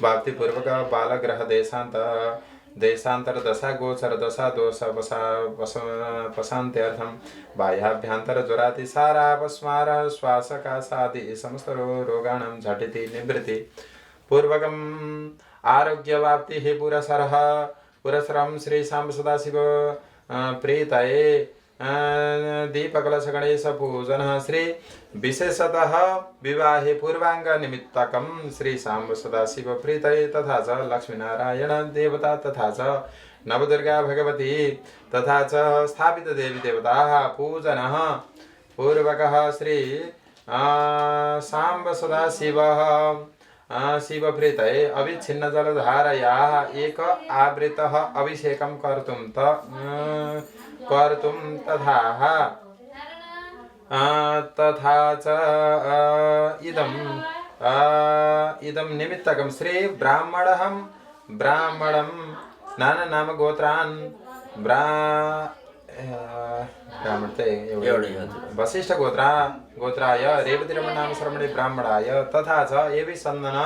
वाप्तिपूर्वक बालग्रह देशांतर दशा गोचर दशा दोष पशान्त्यर्थं बाह्याभ्यंतर ज्वरातिसारापस्मार श्वासकाशादि समस्त रोगाणां झटिति निवृत्ति पूर्वकम् आरोग्यवाप्ति हे पुरस्सरं श्री सांब सदाशिव प्रीतये दीपकलश गणेश पूजन श्री विशेषतः विवाहे पूर्वांग निमित्तकं श्री सांब सदाशिव प्रीतये तथा च लक्ष्मीनारायण देवता तथा च नवदुर्गा भगवती तथा च स्थापित देवी देवताः पूजनः पूर्वकः श्री सांब सदाशिवः शिवप्रीतये अविच्छिन्न जलधारयाः एक आवृतः अभिषेकं कर्तुं तथा च इदं निमित्तकं श्री ब्राह्मणं नाना नाम गोत्रान् ब्राह्मण वशिष्ठ गोत्राय रेवतीरमण नाम श्रमणे ब्राह्मणाय तथा च एवि सन्दन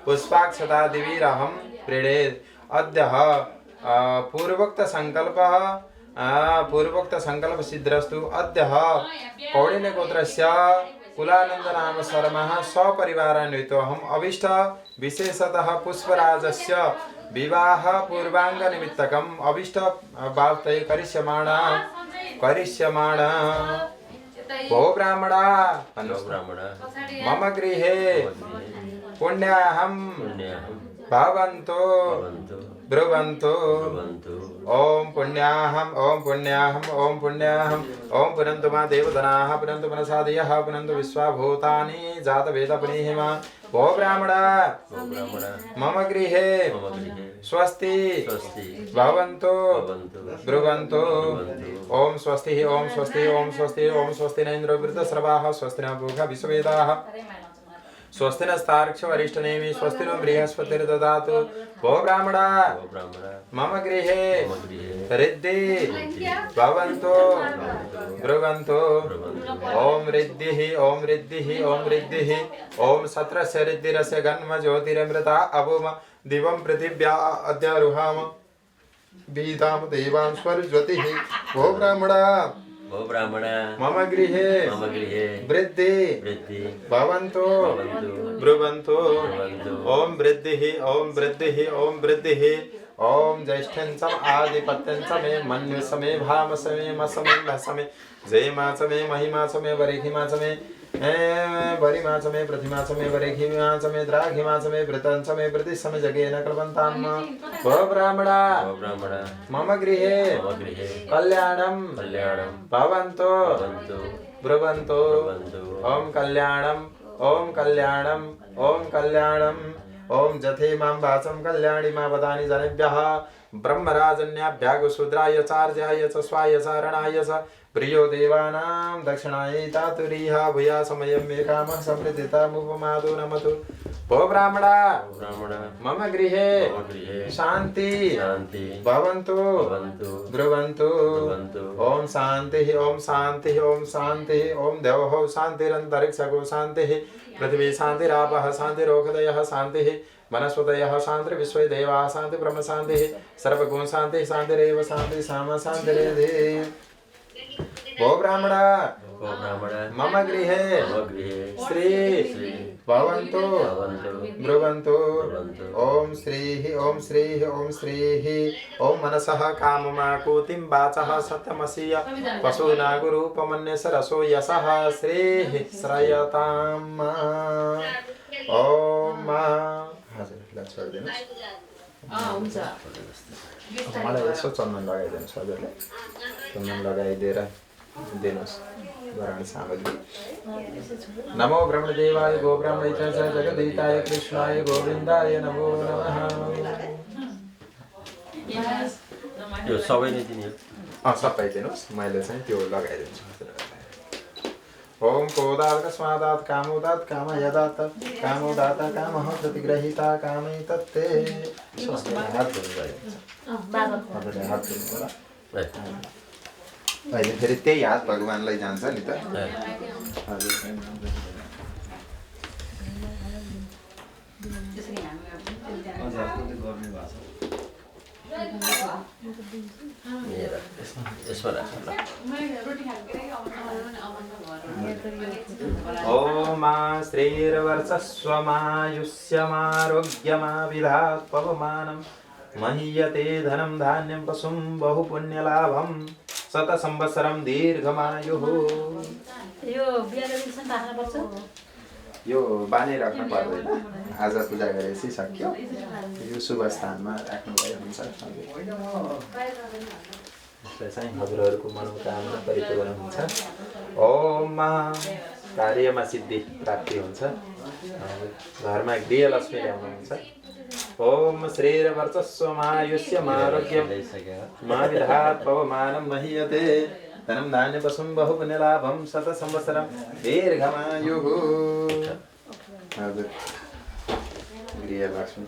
पुष्पाक्षता दिवीरहं प्रीणेत् अद्य पूर्वोक्त संकल्प सिद्धिरस्तु। अद्य कौडिन्य गोत्रस्य कुलानंद नाम शर्मः सपरिवारान्वितोऽहम् अभीष्ट विशेषतः पुष्पराजस्य विवाह पूर्वांग निमित्तकम् अभीष्ट वाप्तये करिष्यमाण भो ब्राह्मणा मम गृहे पुण्याहं भवन्तु ब्रुवन्तु ओम पुण्याहम ओम पुनन्तु मा देवधनाः पुनन्तु मनसादयः पुनन्तु विश्वाभूतानि जातवेदपुनीहिमा भो ब्राह्मणा मम गृहे स्वस्ति भवन्तु ब्रुवन्तु ओम स्वस्ति ओम स्वस्ति ओम स्वस्ति ओम स्वस्ति न इन्द्रो वृद्धश्रवाः स्वस्ति न पूषा विश्ववेदाः स्वस्ति नस्तार्क्ष वरिष्ठनेमि स्वस्ति नो बृहस्पतिर्ददातु भो ब्राह्मणा मम गृहे रिद्धि भवन्तु ब्रुवन्तु ओम रिद्धिः ओम रिद्धिः ओम रिद्धिः ओम सत्रस्य रिद्धिरस्य गन्म ज्योतिरमृता अभूम दिवं पृथिव्या अद्यारुहाम बीदाम देवां स्वरज्योतिः भो ब्राह्मणा मम गृहे वृद्धि भवन्तु ब्रुवन्तु ओम वृद्धिः ओम वृद्धिः ओम वृद्धिः ओम ज्येष्ठं सम आदिपत्यं समे मन्यु समे भाम समे मसमे भसमे जयमा समे महिमा समे वरेहिमा समे वरिमा समे प्रतिमा समे वरेहिमा समे द्राघिमा समे वृतं समे वृद्धि समे जगेन कल्पन्ताम् भो ब्राह्मणा मम गृहे कल्याणं भवन्तु ब्रुवन्तु ओम कल्याणं ओम कल्याणं ओम कल्याणं ओम जथे मां वाचं कल्याणी मा वदानि जनेभ्यः ब्रह्मराजन्याभ्यागु शूद्राय चार्याय च स्वाय चारणाय च प्रियो देवानां दक्षिणायै तातुरीहा भूया समयं मे कामः समृद्धितामुपमादो नमतु भो ब्राह्मणा मम गृहे शान्ति भवन्तु ब्रुवन्तु ओम शान्तिः ओम शान्तिः ओम शान्तिः ओम देवः शान्तिरन्तरिक्षगो शान्तिः पृथिवी शान्तिरापः शान्तिरोषधयः शान्तिः वनस्पतयः शान्तिर्विश्वे देवाः शान्ति ब्रह्म शान्तिः सर्वगुण शान्तिः शान्तिरेव शान्तिः सामा शान्तिरेधि भो ब्राह्मणा मम गृहे श्री भवन्तु ब्रुवन्तु ओम श्रीः ओम श्रीः ओम श्रीः ओम मनसः काममाकूतिं वाचः सत्यमसीय पशूनागुरूपमन्य सरसो यशः श्रीः श्रयताम् ओम हजुर छोडिदिनुहोस् मलाई यसो चन्दन लगाइदिनुहोस् हजुरले चन्दन लगाइदिएर दिनुहोस् वरण सामग्री नमो ब्रह्मदेवाय गो ब्राह्मणेभ्यः च जगदीताय कृष्णाय गोविन्दाय नमो नमः यो सबै नै दिने सबै दिनुहोस् मैले चाहिँ त्यो लगाइदिन्छु ओम कोदात् कस्मादात् कामोदात् काम यदात् कामोदाता कामः प्रतिग्रहीता कामै तत्ते हात धुनु अहिले फेरि त्यही हात भगवानलाई जान्छ नि त ओम श्रीर्वर्चस्वमायुष्यमारोग्यमाविधात् पवमानं महीयते धनं धान्यं पशुं बहुपुण्यलाभं शतसंवत्सरं दीर्घमायुः यो बिहाको दिनसम्म राख्नुपर्छ यो बाँधिराख्नु पर्दैन आज पूजा गरेपछि सक्यो यो शुभ स्थानमा राख्नुभयो हुन्छ यसलाई चाहिँ हजुरहरूको मनोकामना परिपूर्ण हुन्छ ओम कार्यमा सिद्धि प्राप्ति हुन्छ घरमा गृहलक्ष्मी ल्याउनुहुन्छ ओम श्रीर्वर्चस्वमायुष्यमारोग्यं माविधात् पवमानं महीयते धनं धान्यं पशुं बहुपुण्यलाभं शतसंवत्सरं दीर्घमायुः हजुर गृहलक्ष्मी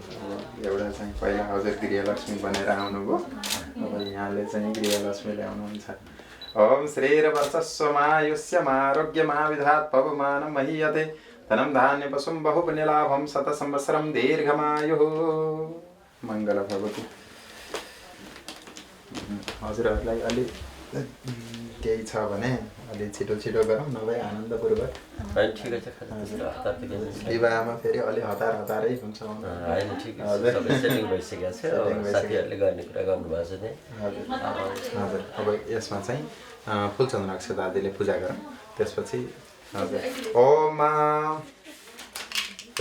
एउटा चाहिँ पहिला हजुर गृहलक्ष्मी बनेर आउनुभयो अब यहाँले चाहिँ गृहलक्ष्मी ल्याउनुहुन्छ ओम श्रीर्वर्चस्वमायुष्यमारोग्यमाविधात् पवमानं महीयते धनं धान्यं पशुं बहुपुण्यलाभं शतसंवत्सरं दीर्घमायुः मङ्गल भवतु हजुरहरूलाई अलि केही छ भने अलि छिटो छिटो गरौँ नभए आनन्दपूर्वक होइन ठिकै छ हतार त केही छैन विवाहमा फेरि अलि हतारै हुन्छ होइन ठिकै छ सबै सेटिङ भइसकेको छ साथीहरूले गर्ने कुरा गर्नुभएको छ त्यहाँ हजुर अब यसमा चाहिँ फुलचन्द्राक्ष दादीले पूजा गरौँ त्यसपछि हजुर ओम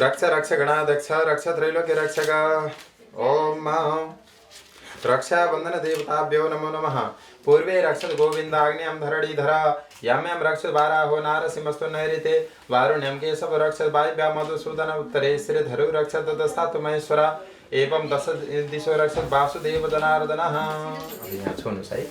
रक्ष रक्ष गणाध्यक्ष रक्ष त्रैलोक्य रक्षक ओम रक्षा बंधन देवताभ्यो नमो नमः पूर्वे रक्षत गोविंदाग्न्यम धरणीधर याम्यम रक्षत वाराहो नारसिंहस्तु नैऋते वारुण्यम केशव रक्षत वायव्या मधुसूदन उत्तरे श्रीधरु रक्षत दस्तातु महेश्वर एवं दश दिशो रक्षत वासुदेव जनार्दनः यहाँ छुनुस् है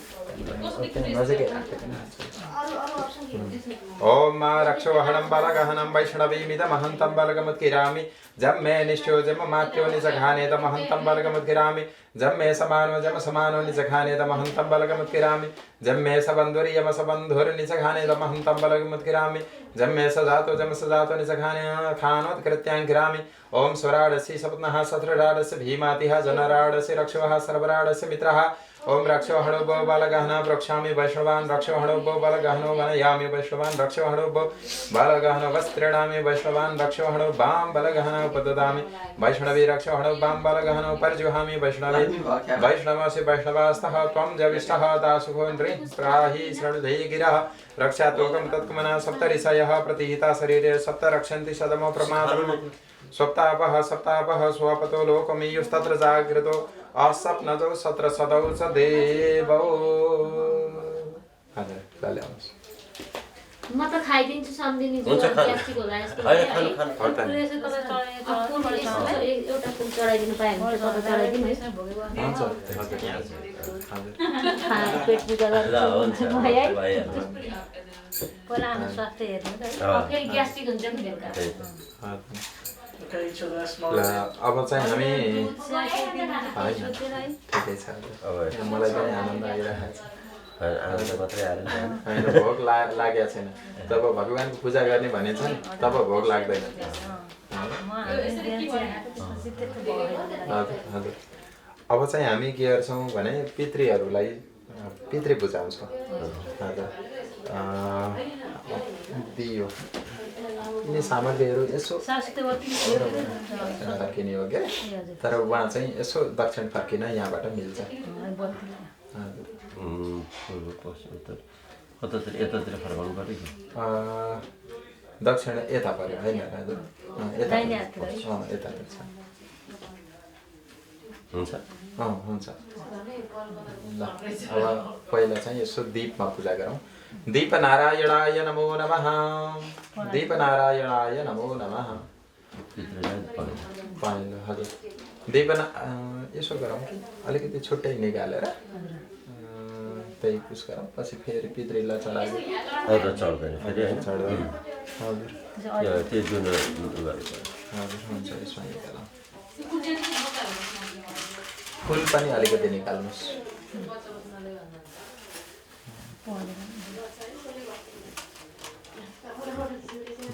ओम रक्षोहणं बलगहनं वैष्णवीमिदमहन्तं बलगमुत्किरामि जम मे निष्ठो जम मात्यो निजघाने दमहन्तं बलगमुत्किरामि जम मे समानो जम समानो निजघाने दमहन्तं बलगमुत्किरामि जम मे सबन्धुरि यम सबन्धुरि निजघाने दमहन्तं बलगमुत्किरामि जम मे सजातो जम सजातो निजघाने खानोत्कृत्याङ्गिरामि ओम स्वराडसि सपत्नः सत्रराडस्य भीमातिः जनराडस्य रक्षोः सर्वराडस्य मित्रः ओम रक्षो हणुभो बलगहना रक्षामि वैष्णवान् रक्षो हणुभो बलगहनो वनयामि वैष्णवान् रक्षो हणुभो बलगहनो वस्त्रीणामि वैष्णवान् रक्षो हणुभां बलगहना उपददामि वैष्णवी रक्षो हणुभां बलगहनो परिजुहामि वैष्णवी वैष्णवस्य वैष्णवास्तः त्वं जविष्ठः दासुखो नृ प्राहि शृणुधे गिरः रक्षात्वकं तत्कमना सप्तऋषयः प्रतिहिता शरीरे सप्त रक्षन्ति सदमो प्रमादम् स्वप्तापः सप्तापः स्वपतो लोकमीयुस्तत्र जागृतो असप्नजौ सत्र सदौ च देवौ हजुर लाले आउनुस् म त खाइदिन्छु सम्झिनी हुन्छ ग्यास्ट्रिक होला यस्तो एउटा फुल चढाइदिनु पाए भने तपाईँ चढाइदिनु है हुन्छ हजुर यहाँ हजुर पेट पूजा गर्छु पहिला आफ्नो स्वास्थ्य हेर्नु त फेरि ग्यास्ट्रिक हुन्छ नि बेलुका अब चाहिँ हामी ठिकै छ मलाई पनि आनन्द आइरहेको छ आनन्द मात्रै आएर होइन भोग लागेको छैन जब भगवानको पूजा गर्ने भने चाहिँ तब भोग लाग्दैन हजुर अब चाहिँ हामी के गर्छौँ भने पितृहरूलाई पितृ बुझाउँछौँ हजुर दियो यिनी सामग्रीहरू यसो फर्किने हो क्या तर उहाँ चाहिँ यसो दक्षिण फर्किन यहाँबाट मिल्छ यतातिर फर्काउनु पर्यो कि दक्षिण यता पर्यो होइन हजुर यता छ हुन्छ हुन्छ ल अब पहिला चाहिँ यसो दीपमा पूजा गरौँ दीप नारायणाय नमो नमः दीप नारायणाय नमो नमः हजुर दीप यसो गरौँ कि अलिकति छुट्टै निकालेर त्यही पुस गरौँ पछि फेरि पितृलाई चढायो हजुर चढ्दैन फेरि होइन चढ्दैन हजुर त्यो जुन हजुर हुन्छ यसमा निकालौँ फुल पनि अलिकति निकाल्नुहोस्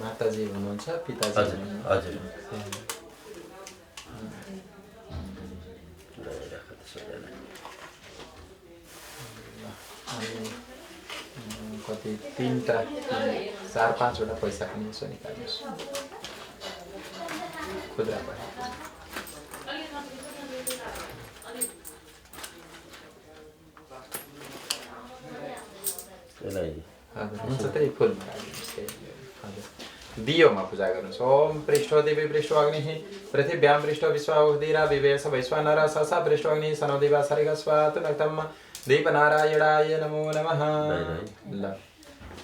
माताजी हुनुहुन्छ पिताजी हजुर कति 3टा 4-5वटा पैसा पनि यसो निकाल्नुहोस् खुद्रा भयो हुन्छ त्यही फुल दियोमा पूजा गर्नुहोस् ओम पृष्ठो देवी पृष्ठो अग्निः पृथिव्यां पृष्ठो विश्वाहुतिरा विवेश वैश्वानर ससा पृष्ठो अग्निः सनो दिवा सर्गस्वात् नक्तम् दीपनारायणाय नमो नमः ल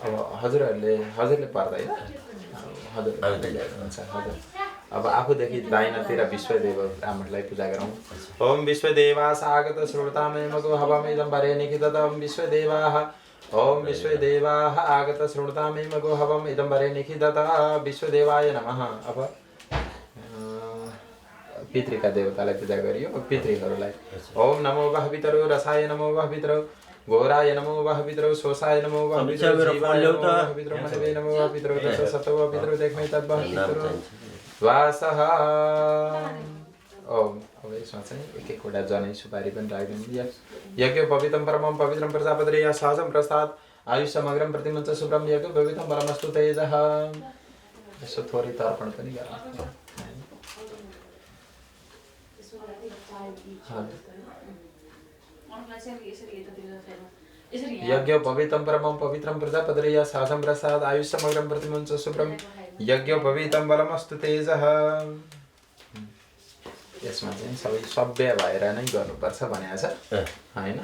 अब हजुरले पर्दैन हजुर हुन्छ हजुर अब आफूदेखि दाहिनातिर विश्वदेव ब्राह्मणलाई पूजा गरौँ ओम विश्वदेवास आगत श्रोतामेमगो हवमिदं वरे निखिदतं विश्वदेवाः ओम विश्वदेवाः आगत श्रोतामेमगो हवम् इदं वरे निखिदतः विश्वदेवाय नमः अब पितृका देवतालाई पूजा गरियो पितृहरूलाई ओम नमो वः पितरो रसाय नमो वः पितरो घोराय नमो वः पितरो शोषाय नमो वः पितरो जीवाय नमो वः पितरो मनवे नमो वः पितरो दश सतो वः पितरो देखमै तद्वः पितरो वासः ओम अब यसमा चाहिँ एक एकवटा जनै सुपारी पनि राखिदिनु। यज्ञ पवित्रम परमं पवित्रम प्रजापतिरे या सहजम प्रसाद आयुष समग्रम प्रतिमञ्च शुभ्रम यज्ञ पवित्रम परमस्तु तेजः। यसो थोरै तर्पण पनि गर्नु। यज्ञ पवित्रम परमं पवित्रम प्रजापतिरे या सहजम प्रसाद आयुष समग्रम प्रतिमञ्च शुभ्रम यज्ञ पवित्रम परमस्तु तेजः। यसमा चाहिँ सबै सभ्य भएर नै गर्नुपर्छ भनेको छ हैन?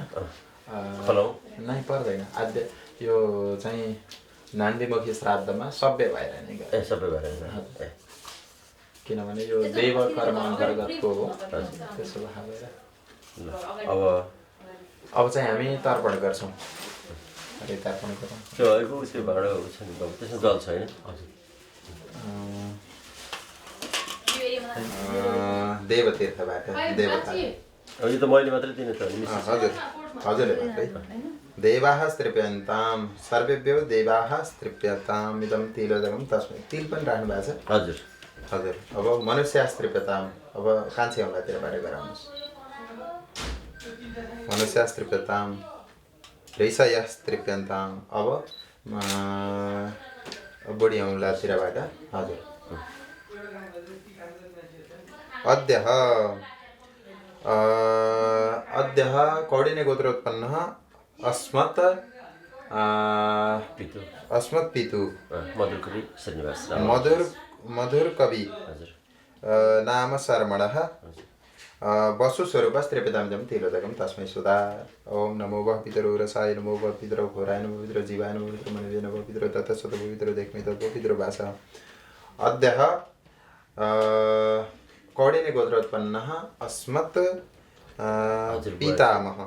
नै पर्दैन। आद्य यो चाहिँ नान्दीमुखी श्राद्धमा सभ्य भएर नै गर्छ। सबै भएर किनभने यो देव कर्म अन्तर्गतको हो। त्यसो भएर अब चाहिँ हामी तर्पण गर्छौँ। अरे तर्पण गरौँ। त्यो भाँडो छ नि बाबु, त्यसमा जल छैन? देवतीर्थबाट देवता। अब यो त मैले मात्रै दिनु त नि। हजुर हजुरले मात्रै। देवाः स्तृप्यन्ताम् सर्वेभ्यो देवाः स्तृप्यताम् इदं तिलोदकं तस्मै। तिल पनि राख्नु भएको छ? हजुर हजुर। अब मनुष्याः स्तृप्यताम्। अब कान्छी औँलातिरबाट गराउनुहोस्। मनुष्याः स्तृप्यताम् ऋषयः स्तृप्यन्ताम्। अब बुढी औँलातिरबाट। हजुर। अद्यः कौडिन्य गोत्रोत्पन्नः अस्मत् पितु मधुरकवि श्रीनिवास मधुरकवि नाम शर्मणः वसुस्वरूपः स्तृप्यतां तिलोदकं तस्मै सुधा। ओम नमो वः पितरो रसाय नमो वः पितरो घोराय नमो पितरो जीवाय नमो पितरो मनवे नमो पितरो ततः पितरो देखमे तत्व पितरो भाषा। अद्यः कौडिन्य गोत्रोत्पन्नः अस्मत् पितामह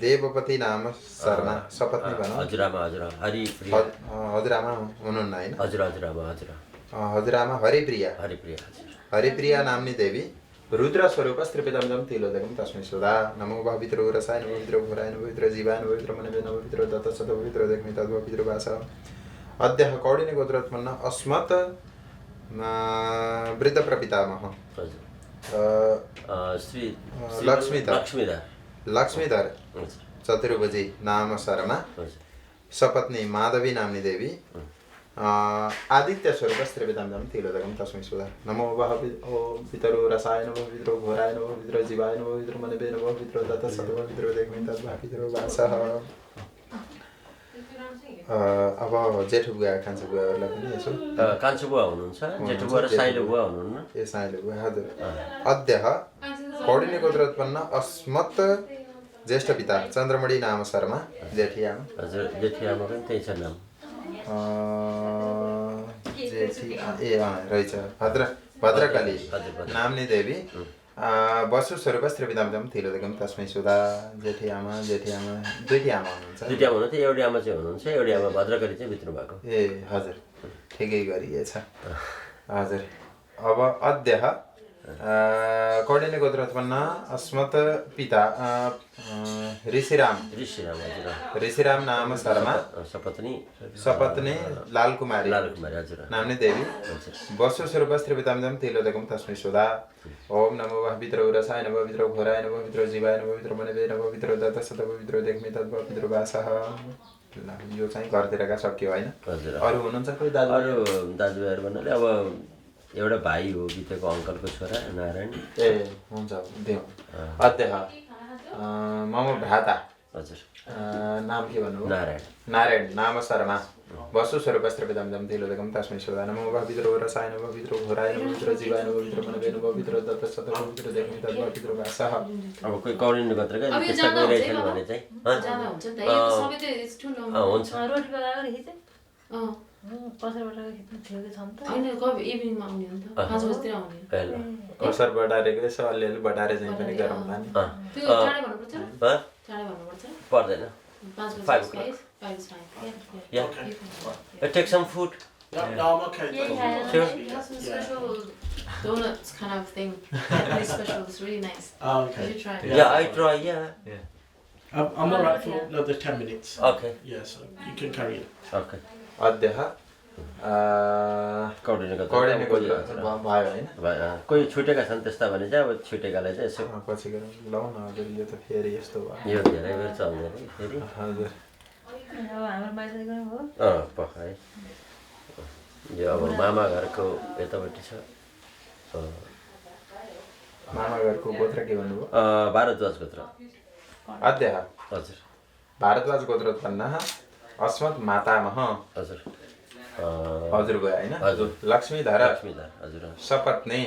देवपति नाम शर्मा सपत्नी भनौँ। हजुरआमा हुनुहुन्न हैन? हजुरआमा हरिप्रिया नाम्नी देवी रुद्र स्वरूप स्तृप्यतां तिलोदकं तस्मै सुधा। नमो वः पितरो रसाय नमो पितरो घोराय नमो पितरो जीवाय नमो पितरो मनवे नमो पितरो ततः पितरो देखमे तत्व पितरो भाषा। अद्यः कौडिन्य गोत्रोत्पन्नः अस्मत् वृद्ध प्रपितामह श्री लक्ष्मीधर चतुर्भुजी नाम शर्मा सपत्नी माधवी नाम्नी देवी आदित्य स्वरूप स्तृप्यतां तिलोदकं तस्मै सुधा। नमो वः पितरो रसाय नमो पितरो घोराय नमो पितरो जीवाय नमो पितरो मनवे नमो पितरो ततः पितरो देखमे तत्व पितरो भाषा। अब जेठो बुवा कान्छो बुवाहरूलाई पनि यसो। कान्छो बुवा हुनुहुन्छ, जेठो बुवा र साइलो बुवा हुनुहुन्न? ए साइलो बुवा। हजुर। अद्यः कौडिन्य गोत्रोत्पन्न अस्मत् ज्येष्ठ पिता चन्द्रमणि नाम शर्मा जेठियामा। हजुर जेठियामा पनि त्यही छ नाम। रहेछ भद्रकाली नाम्नी देवी वसुस्वरूप स्तृप्यतां तिलोदकं तस्मै सुधा। जेठियामा दुईटी आमा हुनुहुन्छ। दुईटी आमा हुनुहुन्छ, एउटी आमा चाहिँ हुनुहुन्छ, एउटी आमा भद्रकाली चाहिँ बित्नु भएको। ए हजुर ठिकै गरिएछ। हजुर। अब अद्यः कौडिन्य गोत्रोत्पन्न अस्मत् पिता ऋषिराम नाम शर्मा सपत्नी लालकुमारी नाम्नी देवी वसुस्वरूप स्तृप्यतां तिलोदकं तस्मै सुधा। ओम नमो वः पितरो रसाय नमो पितरो घोराय नमो पितरो जीवाय नमो पितरो मनवे नमो पितरो ततः पितरो देखमे तत्व पितरो भाषा। यो चाहिँ घरतिरका सक्यो होइन? अरू हुनुहुन्छ कोही दाजु? अरू दाजुभाइहरू भन्नाले अब एउटा भाइ हो बितेको अङ्कलको छोरा नारायण। ए हुन्छ देऊ। अद्यः मम भ्राता हजुर नाम के भन्नु? नारायण नाम शर्मा वसुस्वरूप स्तृप्यतां तिलोदकं तस्मै सुधा। नमो वः पितरो रसाय नमो पितरो घोराय नमो पितरो जीवाय नमो पितरो मनवे नमो पितरो ततः पितरो देखमे तत्व पितरो भाषा। अब कोही कौडिन्य गोत्रका त्यस्ता गइरहेछन् भने चाहिँ हुन्छ। रोटी पकाएको देखि चाहिँ कसरबाट थियो कि छन् त? होइन कब इभिनिङमा आउने हो नि त, 5 बजेतिर आउने। कसर बटारेको यसो अलिअलि बटारे चाहिँ पनि गरौँला नि। त्यो चाँडै भन्नुपर्छ नि? चाँडै भन्नुपर्छ? पर्दैन। 5 बजे 5 o'clock. 5 is fine. Yeah. Take some food. No, I'm okay. Sure. That's a special donuts kind of thing. Really special. It's really nice. Oh, okay. Did you try it? Yeah, I try. Yeah. I'm alright for another 10 minutes. Okay. Yeah, so you can carry it. Okay. अद्यः कौडिने कौडिने गोत्र भयो होइन कोही छुटेका छन् त्यस्ता भने चाहिँ अब छुटेकालाई चाहिँ यसो पछि गएर ल न हजुर यो त फेरि यस्तो भयो यो धेरै बेर चल्दैन फेरि हजुर अब हाम्रो माइती गयो पख है यो अब मामा घरको यतापट्टि छ मामा घरको गोत्र के भन्नुभयो भारद्वाज गोत्र अध्यह हजुर भारद्वाज गोत्रोत्पन्नः अस्मत् मातामह हजुर हजुर भयो होइन हजुर लक्ष्मीधर लक्ष्मीधर हजुर सपत्नी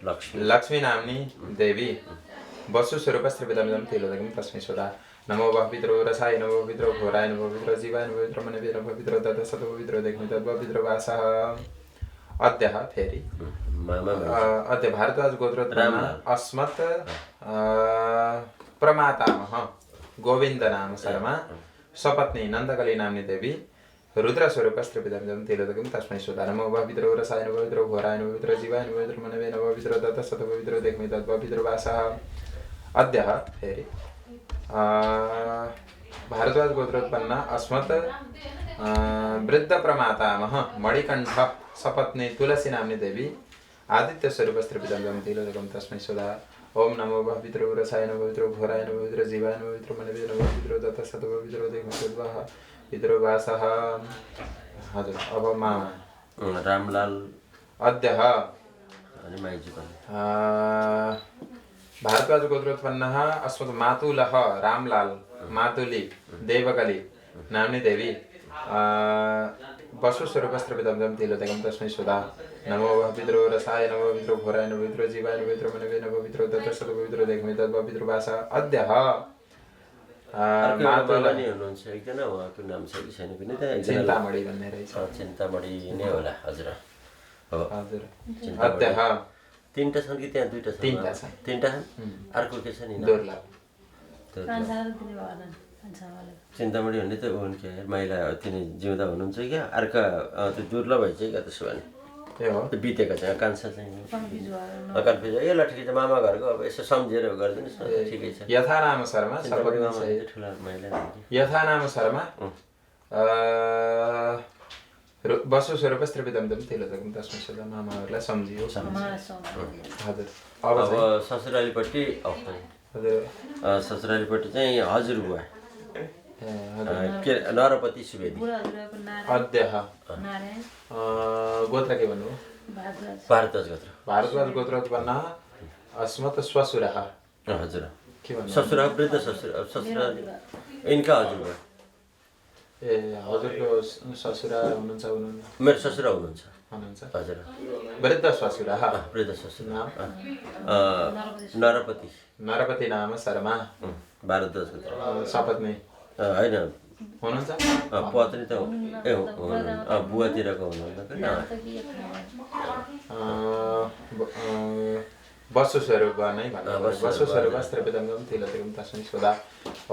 लक्ष्मी लक्ष्मी नाम्नी देवी वसुस्वरूपस्त्रिपितमिदं तिलोदकं तस्मै स्वधा नमो वः पितरो रसाय नमो पितरो घोराय नमो पितरो जीवाय नमो पितरो मनवे नमो पितरो ततसतो पितरो देखमि तद्व पितरो वासः अद्यः फेरि अद्य भारद्वाज गोत्रोत्पन्न अस्मत् प्रमातामह गोविन्द नाम शर्मा सपत्नी नन्दकली नाम्नी देवी रुद्रस्वरूपस्त्रिपितमिदं तिलोदकं तस्मै स्वधा नमो वः पितरो रसाय नमो पितरो घोराय नमो पितरो जीवाय नमो पितरो मनवे नमो पितरो ततसतो पितरो देखमि तद्व पितरो वासः अद्यः फेरि भारद्वाज गोत्रोत्पन्न अस्मत् वृद्ध प्रमातामह मणिकण्ठ सपत्नी तुलसी नाम्नी देवी आदित्य स्वरूपस्त्रिपितमिदं तिलोदकं तस्मै स्वधा ओम नमो वः पितरो रसाय नमो पितरो घोराय नमो पितरो जीवाय नमो पितरो मनवे नमो पितरो ततसतो पितरो देखमि तद्व पितरो वासः हजुर अब मामा रामलाल अद्यः अनि माइजी पनि भारद्वाज गोत्रोत्पन्नः अस्मत् मातुलः रामलाल मातुली देवकली नाम्नी देवी वसुस्वरूपस्त्रिपितमिदं तिलोदकं तस्मै स्वधा नमो वः पितरो रसाय नमो पितरो घोराय नमो पितरो जीवाय नमो पितरो मनवे नमो पितरो ततसतो पितरो देखमि तद्व पितरो वासः अद्यः मातुलनी हुनुहुन्छ एकजना उहाँको नाम छ कि छैन पनि त्यहाँ एकजना चिन्तामणि भन्ने रहेछ चिन्तामणि नै होला हजुर हजुर अद्यः तीनटा छन् कि त्यहाँ दुईटा छन् तीनटा छन् तीनटा छन् अर्को के छ नि दुर्लभ चिन्तामणि भन्ने त हुन् के महिला अति नै जिउँदा हुनुहुन्छ क्या अर्का त्यो दुर्लभ भएछ क्या त्यसो भने ए हो त्यो बितेको चाहिँ कान्छा चाहिँ कन्फ्युज यो लठिकी चाहिँ मामा घरको अब यसो सम्झेर गरिदिनुहोस् न ठिकै छ यथा नाम शर्मा चिन्तामणि मामा चाहिँ ठुला महिला यथा नाम शर्मा वसुस्वरूपस्त्रिपितमिदं तिलोदकं तस्मै स्वधा मामाहरूलाई सम्झियो हजुर अब ससुरालीपट्टि हजुर ससुरालीपट्टि चाहिँ हजुरबुवा के नरपति सुवेदी अद्यः गोत्र के भन्नुभयो भारद्वाज गोत्र भारद्वाज गोत्रोत्पन्नः अस्मत् श्वशुरः हजुर के भन्नु ससुरा वृद्ध ससुरा यिनका हजुरबुवा ए हजुरको ससुरा हुनुहुन्छ मेरो ससुरा हुनुहुन्छ हजुर वृद्ध श्वशुरः वृद्ध ससुरा नाम नरपति नाम शर्मा भारद्वाज गोत्र सपत्नी होइन हुनुहुन्छ पत्नी त ए बुवातिरको हुनुहुन्न वसुस्वरूप नै भन्नु वसुस्वरूपस्त्रिपितमिदं तिलोदकं तस्मै स्वधा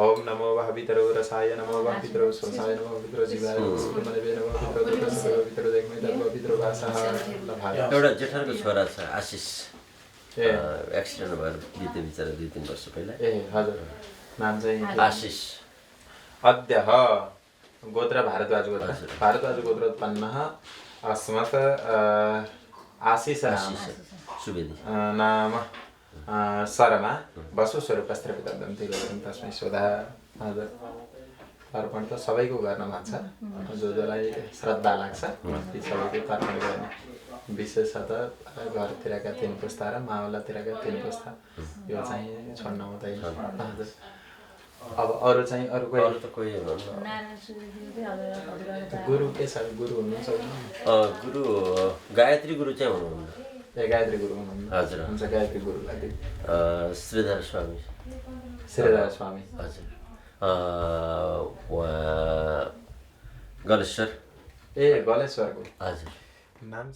ओम नमो वः पितरो रसाय नमो वः पितरो स्वसाय नमो पितरो जीवाय नमो मनवे नमो पितरो ततसतो पितरो देखमि तद्व पितरो वासः एउटा जेठारको छोरा छ आशिष एक्सिडेन्ट भएर बिते बिचरा 2-3 वर्ष पहिला ए हजुर नाम चाहिँ आशिष अद्यः गोत्र भारद्वाज गोत्र भारद्वाज गोत्रोत्पन्नः अस्मत् आशिष सुवेदी नाम शर्मा वसुस्वरूपस्त्रिपितमिदं तिलोदकं तस्मै स्वधा हजुर तर्पण त सबैको गर्न मान्छ जसलाई श्रद्धा लाग्छ ती सबैको तर्पण गर्ने विशेषतः घरतिरका 3 पुस्ता र मावलातिरका 3 पुस्ता यो चाहिँ छोड्न हुँदैन हजुर अब अरू चाहिँ अरू कोही गुरु के छ गुरु हुनुहुन्छ गुरु गायत्री गुरु चाहिँ हुनुहुन्न ए गायत्री गुरु हुनुहुन्न हजुर हुन्छ गायत्री गुरुलाई श्रीधर स्वामी हजुर उहाँ गलेश्वर ए गलेश्वरको हजुर नाम